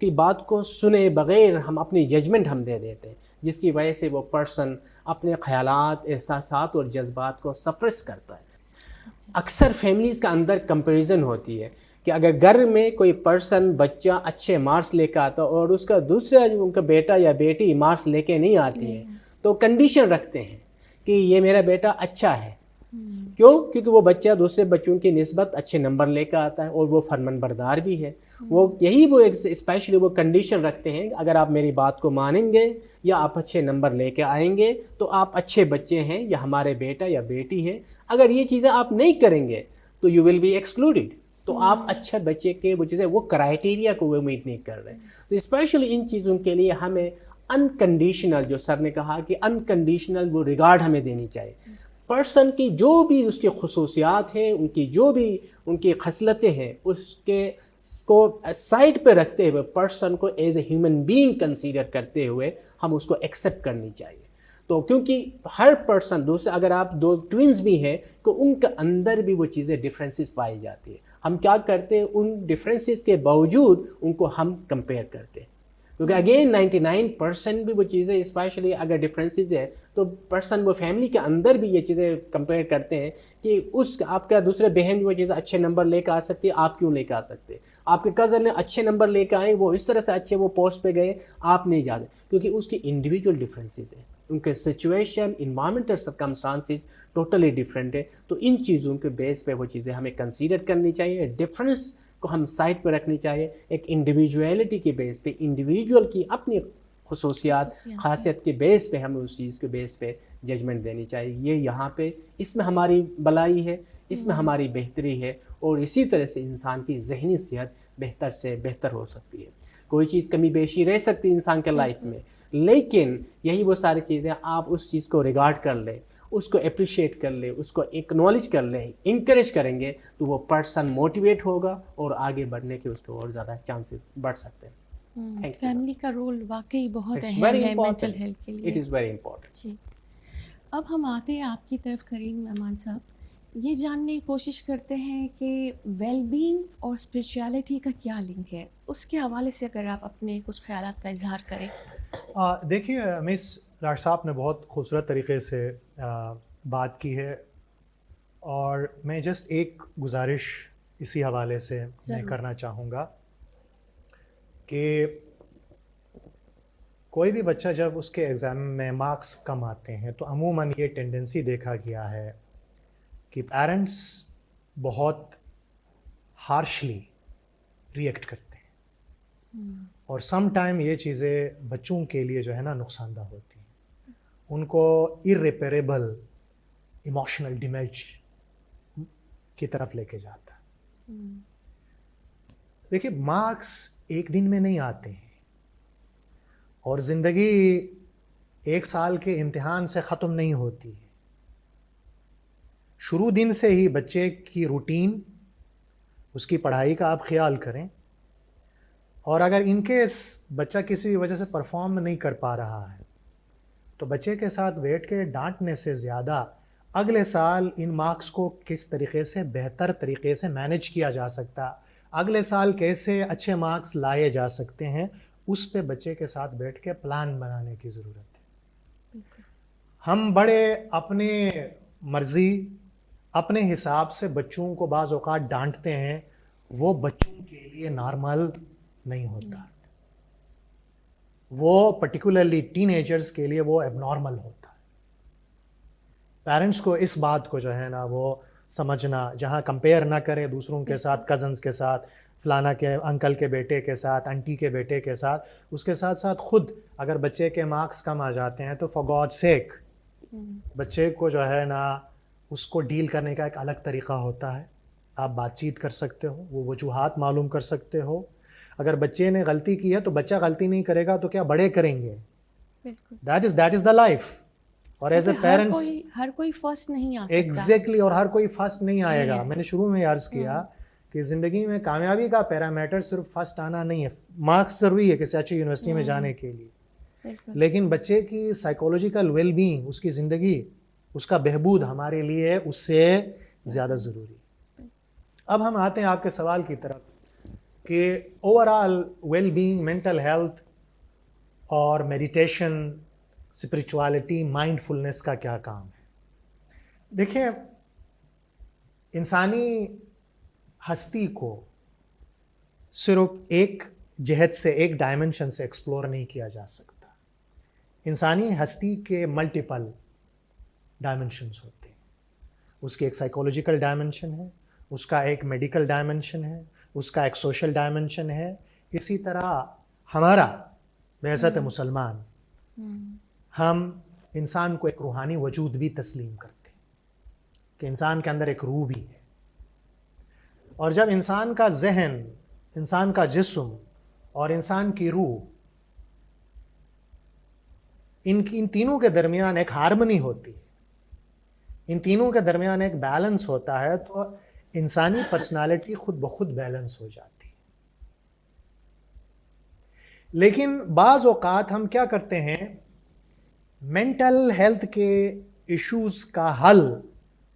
کی بات کو سنے بغیر ہم اپنی ججمنٹ ہم دے دیتے ہیں، جس کی وجہ سے وہ پرسن اپنے خیالات، احساسات اور جذبات کو سپریس کرتا ہے. اکثر فیملیز کا اندر کمپیریزن ہوتی ہے کہ اگر گھر میں کوئی پرسن بچہ اچھے مارکس لے کے آتا اور اس کا دوسرا جو ان کا بیٹا یا بیٹی مارکس لے کے نہیں آتی ہے تو کنڈیشن رکھتے ہیں کہ یہ میرا بیٹا اچھا ہے. کیوں؟ کیونکہ وہ بچہ دوسرے بچوں کی نسبت اچھے نمبر لے کے آتا ہے اور وہ فرمان بردار بھی ہے. وہ اسپیشلی وہ کنڈیشن رکھتے ہیں اگر آپ میری بات کو مانیں گے یا آپ اچھے نمبر لے کے آئیں گے تو آپ اچھے بچے ہیں یا ہمارے بیٹا یا بیٹی ہے. اگر یہ چیزیں آپ نہیں کریں گے تو یو ول بی ایکسکلوڈیڈ. تو آپ اچھا بچے کے وہ چیزیں وہ کرائیٹیریا کو وہ میٹ نہیں کر رہے. تو اسپیشلی ان چیزوں کے لیے ہمیں انکنڈیشنل، جو سر نے کہا کہ انکنڈیشنل وہ ریگارڈ ہمیں دینی چاہیے. پرسن کی جو بھی اس کی خصوصیات ہیں، ان کی جو بھی ان کی خصلتیں ہیں، اس کے کو سائڈ پہ رکھتے ہوئے پرسن کو as a human being consider کرتے ہوئے ہم اس کو ایکسیپٹ کرنی چاہیے. تو کیونکہ ہر پرسن دوسرے، اگر آپ دو ٹوئنز بھی ہیں تو ان کے اندر بھی وہ چیزیں ڈفرینسز پائی جاتی ہیں. ہم کیا کرتے ہیں ان ڈفرینسز کے باوجود ان کو ہم کمپیئر کرتے ہیں، کیونکہ اگین 99% بھی وہ چیزیں اسپیشلی اگر ڈفرینسز ہے تو پرسن وہ فیملی کے اندر بھی یہ چیزیں کمپیئر کرتے ہیں کہ آپ کا دوسرے بہن وہ چیزیں اچھے نمبر لے کے آ سکتی ہے، آپ کیوں لے کے آ سکتے؟ آپ کے کزن نے اچھے نمبر لے کے آئے، وہ اس طرح سے اچھے وہ پوسٹ پہ گئے، آپ نہیں جاتے، کیونکہ اس کی انڈیویجول ڈفرینسز ہیں، ان کے situation, environmental circumstances totally different ہے. تو ان چیزوں کے بیس پہ وہ چیزیں ہمیں کنسیڈر کرنی چاہیے، ڈفرینس کو ہم سائڈ پہ رکھنی چاہیے. ایک انڈیویجویلٹی کے بیس پہ، انڈیویجول کی اپنی خصوصیات خاصیت کے بیس پہ ہمیں اس چیز کے بیس پہ ججمنٹ دینی چاہیے. یہ یہاں پہ اس میں ہماری بلائی ہے، اس میں ہماری بہتری ہے، اور اسی طرح سے انسان کی ذہنی صحت بہتر سے بہتر ہو سکتی ہے. کوئی چیز کمی بیشی رہ سکتی ہے انسان کے لائف میں، لیکن یہی وہ ساری چیزیں آپ اس چیز کو ریگارڈ کر لیں، اس کو اپریشیٹ کر لیں، اس کو ایکنالج کر لیں، انکریج کریں گے تو وہ پرسن موٹیویٹ ہوگا اور آگے بڑھنے کے اس کو اور زیادہ چانسز بڑھ سکتے ہیں. فیملی کا رول واقعی بہت اہم ہے مینٹل ہیلتھ کے لیے. It is very important. جی، اب ہم آتے ہیں آپ کی طرف کریم امان صاحب. یہ جاننے کی کوشش کرتے ہیں کہ ویل بینگ اور اسپرچویلٹی کا کیا لنک ہے، اس کے حوالے سے اگر آپ اپنے کچھ خیالات کا اظہار کریں. دیکھیے مس، ڈاکٹر صاحب نے بہت خوبصورت طریقے سے بات کی ہے، اور میں جسٹ ایک گزارش اسی حوالے سے میں کرنا چاہوں گا کہ کوئی بھی بچہ جب اس کے ایگزام میں مارکس کم آتے ہیں تو عموماً یہ ٹینڈنسی دیکھا گیا ہے کہ پیرنٹس بہت ہارشلی ریئیکٹ کرتے ہیں، اور سم ٹائم یہ چیزیں بچوں کے لیے جو ہے نا نقصان دہ ہوتی ہیں، ان کو irreparable ایموشنل ڈیمیج کی طرف لے کے جاتا ہے. دیکھیے مارکس ایک دن میں نہیں آتے ہیں، اور زندگی ایک سال کے امتحان سے ختم نہیں ہوتی ہے. شروع دن سے ہی بچے کی روٹین، اس کی پڑھائی کا آپ خیال کریں، اور اگر ان کیس بچہ کسی وجہ سے پرفارم نہیں کر پا رہا ہے تو بچے کے ساتھ بیٹھ کے ڈانٹنے سے زیادہ اگلے سال ان مارکس کو کس طریقے سے بہتر طریقے سے مینیج کیا جا سکتا، اگلے سال کیسے اچھے مارکس لائے جا سکتے ہیں، اس پہ بچے کے ساتھ بیٹھ کے پلان بنانے کی ضرورت ہے. ہم بڑے اپنے مرضی، اپنے حساب سے بچوں کو بعض اوقات ڈانٹتے ہیں، وہ بچوں کے لیے نارمل نہیں ہوتا، وہ پرٹیکولرلی ٹین ایجرز کے لیے وہ اب نارمل ہوتا ہے. پیرنٹس کو اس بات کو جو ہے نا وہ سمجھنا، جہاں کمپیئر نہ کرے دوسروں کے ساتھ، کزنز کے ساتھ، فلانا کے انکل کے بیٹے کے ساتھ، انٹی کے بیٹے کے ساتھ، اس کے ساتھ ساتھ خود اگر بچے کے مارکس کم آ جاتے ہیں تو فار گاڈ سیک بچے کو جو ہے نا اس کو ڈیل کرنے کا ایک الگ طریقہ ہوتا ہے. آپ بات چیت کر سکتے ہو، وہ وجوہات معلوم کر سکتے ہو. اگر بچے نے غلطی کی ہے تو بچہ غلطی نہیں کرے گا تو کیا بڑے کریں گے؟ That is the life. اور ایز اے پیرنٹس ہر کوئی فرسٹ نہیں آ سکتا. ایگزیکٹلی، اور ہر کوئی فرسٹ نہیں آئے گا. میں نے شروع میں عرض کیا کہ زندگی میں کامیابی کا پیرامیٹر صرف فرسٹ آنا نہیں ہے. مارکس ضروری ہے کسی اچھی یونیورسٹی میں جانے کے لیے، لیکن بچے کی سائیکولوجیکل ویل بینگ، اس کی زندگی، اس کا بہبود ہمارے لیے اس سے زیادہ ضروری. اب ہم آتے ہیں آپ کے سوال کی طرف کہ overall well being, mental health اور میڈیٹیشن اسپریچوالٹی، مائنڈ فلنس کا کیا کام ہے. دیکھیں، انسانی ہستی کو صرف ایک جہت سے، ایک ڈائمنشن سے ایکسپلور نہیں کیا جا سکتا. انسانی ہستی کے ملٹیپل ڈائمنشنز ہوتے ہیں. اس کی ایک سائیکولوجیکل ڈائمنشن ہے، اس کا ایک میڈیکل ڈائمنشن ہے، اس کا ایک سوشل ڈائمنشن ہے. اسی طرح ہمارا بعثت مسلمان، ہم انسان کو ایک روحانی وجود بھی تسلیم کرتے ہیں کہ انسان کے اندر ایک روح بھی ہے. اور جب انسان کا ذہن، انسان کا جسم اور انسان کی روح، ان تینوں کے درمیان ایک ہارمنی ہوتی ہے، ان تینوں کے درمیان ایک بیلنس ہوتا ہے، تو انسانی پرسنالٹی خود بخود بیلنس ہو جاتی ہے. لیکن بعض اوقات ہم کیا کرتے ہیں، مینٹل ہیلتھ کے ایشوز کا حل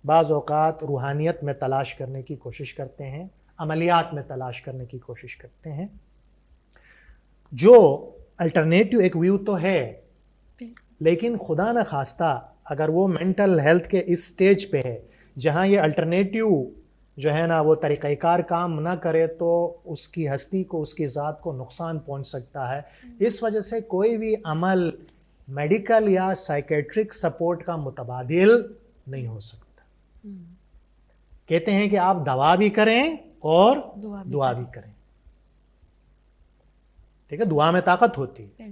بعض اوقات روحانیت میں تلاش کرنے کی کوشش کرتے ہیں، عملیات میں تلاش کرنے کی کوشش کرتے ہیں، جو الٹرنیٹیو ایک ویو تو ہے، لیکن خدا نہ خواستہ اگر وہ مینٹل ہیلتھ کے اس سٹیج پہ ہے جہاں یہ الٹرنیٹیو جو ہے نا وہ طریقہ کار کام نہ کرے تو اس کی ہستی کو، اس کی ذات کو نقصان پہنچ سکتا ہے. اس وجہ سے کوئی بھی عمل میڈیکل یا سائیکیٹرک سپورٹ کا متبادل نہیں ہو سکتا. کہتے ہیں کہ آپ دوا بھی کریں اور دعا بھی کریں. ٹھیک ہے، دعا میں طاقت ہوتی ہے،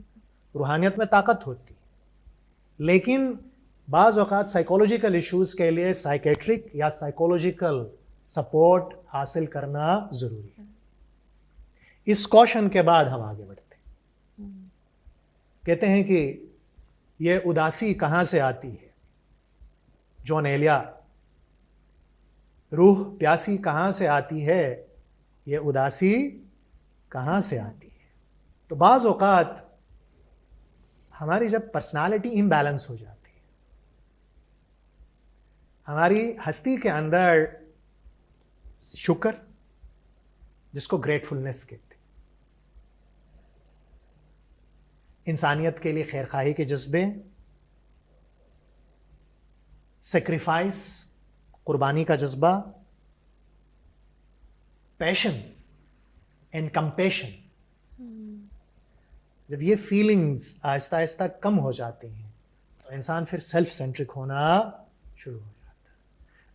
روحانیت میں طاقت ہوتی ہے، لیکن بعض اوقات سائیکولوجیکل ایشوز کے لیے سائیکیٹرک یا سائیکولوجیکل سپورٹ حاصل کرنا ضروری ہے. اس کوشن کے بعد ہم آگے بڑھتے ہیں. کہتے ہیں کہ یہ اداسی کہاں سے آتی ہے؟ جون ایلیا، روح پیاسی کہاں سے آتی ہے، یہ اداسی کہاں سے آتی ہے؟ تو بعض اوقات ہماری جب پرسنالٹی امبیلنس ہو جاتی ہے، ہماری ہستی کے اندر شکر، جس کو گریٹفلنس کہتے ہیں، انسانیت کے لیے خیرخواہی کے جذبے، سیکریفائس، قربانی کا جذبہ، پیشن اینڈ کمپیشن، جب یہ فیلنگز آہستہ آہستہ کم ہو جاتی ہیں تو انسان پھر سیلف سینٹرک ہونا شروع ہو جاتا ہے.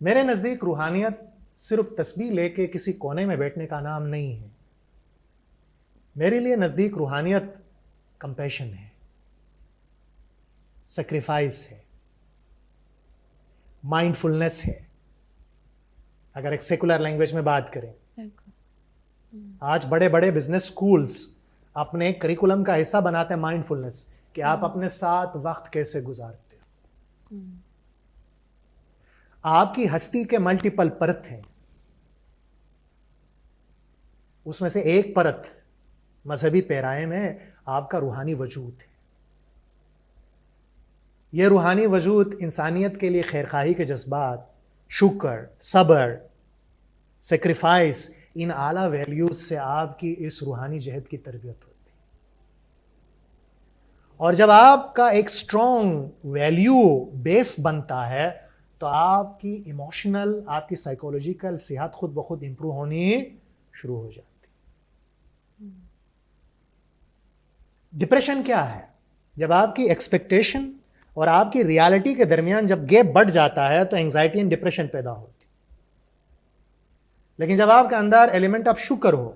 میرے نزدیک روحانیت صرف تسبیح لے کے کسی کونے میں بیٹھنے کا نام نہیں ہے. میرے لیے نزدیک روحانیت کمپیشن ہے، سیکریفائس ہے، مائنڈ فلنس ہے. اگر ایک سیکولر لینگویج میں بات کریں، آج بڑے بڑے بزنس سکولز اپنے کریکولم کا حصہ بناتے ہیں مائنڈ فلنس، کہ آپ اپنے ساتھ وقت کیسے گزارتے ہو. آپ کی ہستی کے ملٹیپل پرت ہیں، اس میں سے ایک پرت مذہبی پیرائے میں آپ کا روحانی وجود ہے. یہ روحانی وجود انسانیت کے لیے خیرخواہی کے جذبات، شکر، صبر، سیکریفائس، ان اعلیٰ ویلیوز سے آپ کی اس روحانی جہت کی تربیت ہوتی ہے. اور جب آپ کا ایک اسٹرانگ ویلیو بیس بنتا ہے تو آپ کی ایموشنل، آپ کی سائیکولوجیکل صحت خود بخود امپروو ہونی شروع ہو جاتی. ڈپریشن کیا ہے؟ جب آپ کی ایکسپیکٹیشن اور آپ کی ریالٹی کے درمیان جب گیپ بڑھ جاتا ہے تو انگزائٹی اینڈ ڈپریشن پیدا ہوتی. لیکن جب آپ کے اندر ایلیمنٹ آف شکر ہو،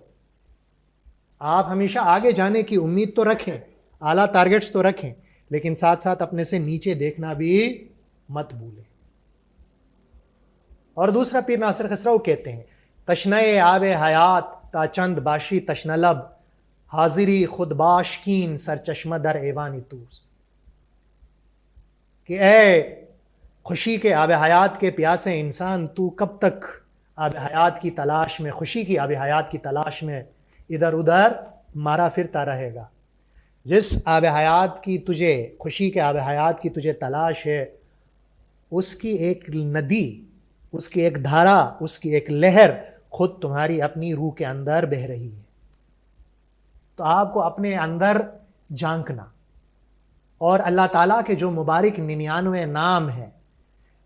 آپ ہمیشہ آگے جانے کی امید تو رکھیں، اعلیٰ ٹارگیٹس تو رکھیں، لیکن ساتھ ساتھ اپنے سے نیچے دیکھنا بھی مت بھولیں. اور دوسرا پیر ناصر خسرو کہتے ہیں، تشنۂ آب حیات تا چند باشی تشنہ لب، حاضری خود باش کین سرچشمہ در ایوانی توس. کہ اے خوشی کے آب حیات کے پیاسے انسان، تو کب تک آب حیات کی تلاش میں، خوشی کی آب حیات کی تلاش میں ادھر ادھر مارا پھرتا رہے گا؟ جس آب حیات کی تجھے، خوشی کے آب حیات کی تجھے تلاش ہے، اس کی ایک ندی، اس کی ایک دھارا، اس کی ایک لہر خود تمہاری اپنی روح کے اندر بہہ رہی ہے. تو آپ کو اپنے اندر جھانکنا اور اللہ تعالیٰ کے جو مبارک 99 نام ہیں،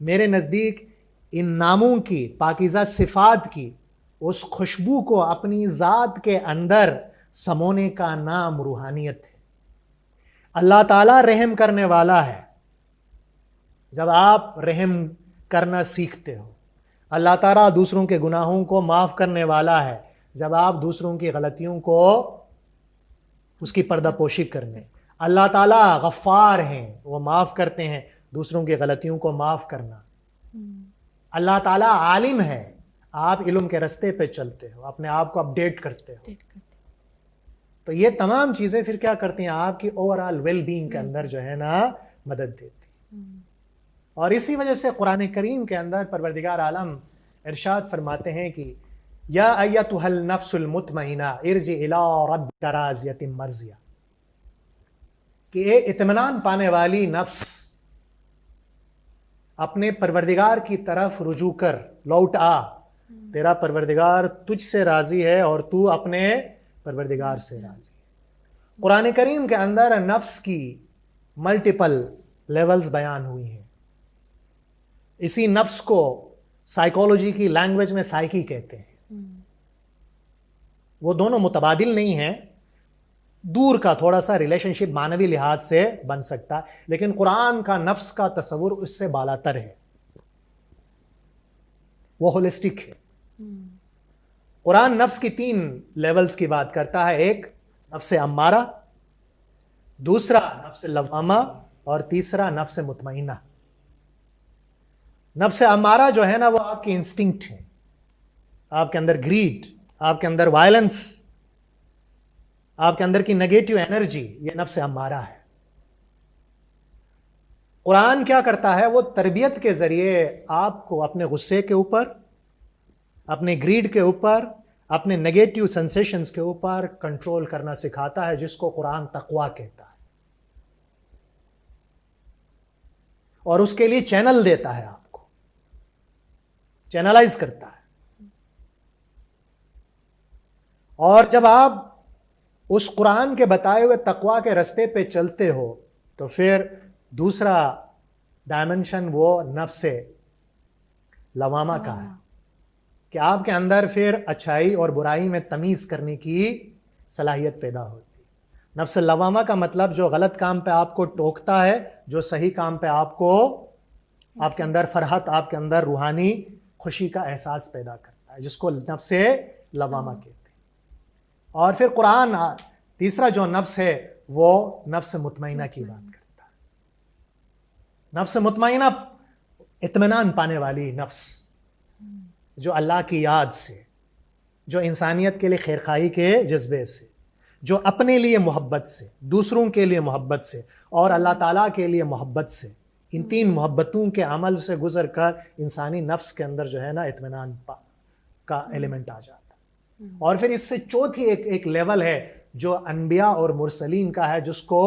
میرے نزدیک ان ناموں کی، پاکیزہ صفات کی اس خوشبو کو اپنی ذات کے اندر سمونے کا نام روحانیت ہے۔ اللہ تعالیٰ رحم کرنے والا ہے۔ جب آپ رحم کرنا سیکھتے ہو، اللہ تعالیٰ دوسروں کے گناہوں کو معاف کرنے والا ہے جب آپ دوسروں کی غلطیوں کو اس کی پردہ پوشی کرنے۔ اللہ تعالیٰ غفار ہیں، وہ معاف کرتے ہیں، دوسروں کی غلطیوں کو معاف کرنا۔ اللہ تعالیٰ عالم ہے، آپ علم کے رستے پہ چلتے ہو، اپنے آپ کو اپڈیٹ کرتے ہو۔ تو یہ تمام چیزیں پھر کیا کرتی ہیں؟ آپ کی اوور آل ویل بینگ کے اندر جو ہے نا مدد دیتی ہیں۔ اور اسی وجہ سے قرآن کریم کے اندر پروردگار عالم ارشاد فرماتے ہیں کہ یا ایتھا النفس المطمئنہ ارجعی الی ربک راضیۃ مرضیہ، کہ اے اطمینان پانے والی نفس، اپنے پروردگار کی طرف رجوع کر، لوٹ آ، تیرا پروردگار تجھ سے راضی ہے اور تو اپنے پروردگار سے راضی ہے۔ قرآن کریم کے اندر نفس کی ملٹیپل لیولز بیان ہوئی ہیں۔ اسی نفس کو سائیکالوجی کی لینگویج میں سائیکی کہتے ہیں۔ وہ دونوں متبادل نہیں ہیں، دور کا تھوڑا سا ریلیشن شپ معنوی لحاظ سے بن سکتا ہے، لیکن قرآن کا نفس کا تصور اس سے بالاتر ہے، وہ ہولسٹک ہے۔ قرآن نفس کی 3 لیولز کی بات کرتا ہے، ایک نفس امارہ، دوسرا نفس لوامہ، اور تیسرا نفس مطمئنہ۔ نفس امارہ جو ہے نا وہ آپ کی انسٹنکٹ ہے، آپ کے اندر گریڈ، آپ کے اندر وائلنس، آپ کے اندر کی نیگیٹو انرجی، یہ نفس امارہ ہے۔ قرآن کیا کرتا ہے؟ وہ تربیت کے ذریعے آپ کو اپنے غصے کے اوپر، اپنے گریڈ کے اوپر، اپنے نیگیٹو سینسیشنز کے اوپر کنٹرول کرنا سکھاتا ہے، جس کو قرآن تقویٰ کہتا ہے، اور اس کے لیے چینل دیتا ہے، آپ کو چینلائز کرتا ہے۔ اور جب آپ اس قرآن کے بتائے ہوئے تقویٰ کے رستے پہ چلتے ہو تو پھر دوسرا ڈائمنشن وہ نفس لوامہ کا ہے، کہ آپ کے اندر پھر اچھائی اور برائی میں تمیز کرنے کی صلاحیت پیدا ہوتی ہے۔ نفس لوامہ کا مطلب جو غلط کام پہ آپ کو ٹوکتا ہے، جو صحیح کام پہ آپ کو، آپ کے اندر فرحت، آپ کے اندر روحانی خوشی کا احساس پیدا کرتا ہے، جس کو نفس لوامہ کہتے ہیں۔ اور پھر قرآن تیسرا جو نفس ہے وہ نفس مطمئنہ کی بات کرتا ہے۔ نفس مطمئنہ اطمینان پانے والی نفس، جو اللہ کی یاد سے، جو انسانیت کے لیے خیرخواہی کے جذبے سے، جو اپنے لیے محبت سے، دوسروں کے لیے محبت سے، اور اللہ تعالیٰ کے لیے محبت سے، ان 3 محبتوں کے عمل سے گزر کر انسانی نفس کے اندر جو ہے نا اطمینان کا ایلیمنٹ آ جاتا ہے۔ اور پھر اس سے چوتھی ایک لیول ہے جو انبیاء اور مرسلین کا ہے، جس کو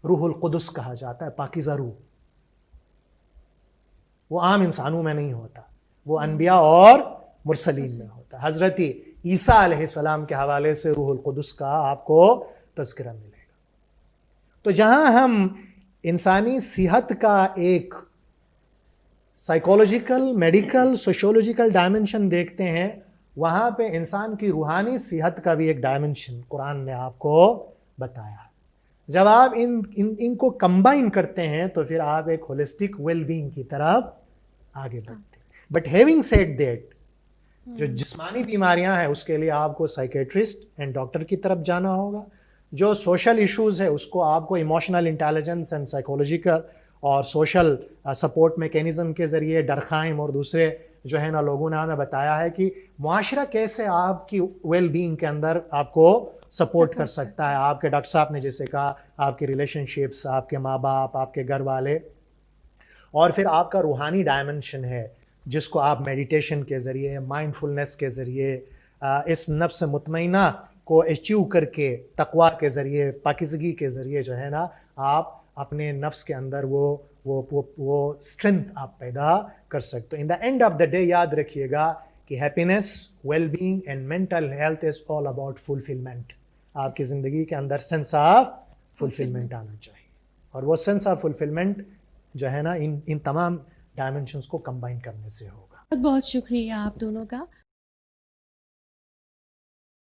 روح القدس کہا جاتا ہے، پاکیزہ روح۔ وہ عام انسانوں میں نہیں ہوتا، وہ انبیاء اور مرسلین میں ہوتا ہے۔ حضرت عیسیٰ علیہ السلام کے حوالے سے روح القدس کا آپ کو تذکرہ ملے گا۔ تو جہاں ہم انسانی صحت کا ایک سائیکولوجیکل، میڈیکل، سوشیولوجیکل ڈائمنشن دیکھتے ہیں، وہاں پہ انسان کی روحانی صحت کا بھی ایک ڈائمنشن قرآن نے آپ کو بتایا ہے۔ جب آپ ان کو کمبائن کرتے ہیں تو پھر آپ ایک ہولسٹک ویل بینگ کی طرف آگے بڑھتے ہیں۔ بٹ ہیونگ سیڈ دیٹ، جو جسمانی بیماریاں ہیں اس کے لیے آپ کو سائیکیٹرسٹ اینڈ ڈاکٹر کی طرف جانا ہوگا۔ جو سوشل ایشوز ہے اس کو آپ کو ایموشنل انٹیلیجنس اینڈ سائیکولوجیکل اور سوشل سپورٹ میکینزم کے ذریعے ڈرخائم اور دوسرے جو ہے نا لوگوں نے ہمیں بتایا ہے کہ معاشرہ کیسے آپ کی ویل بینگ کے اندر آپ کو سپورٹ کر سکتا ہے۔ آپ کے ڈاکٹر صاحب نے جیسے کہا، آپ کی ریلیشن شپس، آپ کے ماں باپ، آپ کے گھر والے، اور پھر آپ کا روحانی ڈائمنشن ہے جس کو آپ میڈیٹیشن کے ذریعے، مائنڈ فلنس کے ذریعے، اس نفس مطمئنہ کو اچیو کر کے، تقویٰ کے ذریعے، پاکیزگی کے ذریعے جو ہے نا آپ اپنے نفس کے اندر وہ اسٹرینتھ آپ پیدا کر سکتے ہو۔ In the end of the day یاد رکھیے گا کہ happiness, well being and mental health is all about fulfilment. آپ کی زندگی کے اندر سینس آف فلفلمنٹ آنا چاہیے. اور وہ سینس آف فلفلمنٹ جو ہے نا ان تمام ڈائمینشنس کو کمبائن کرنے سے ہوگا. بہت بہت شکریہ آپ دونوں کا.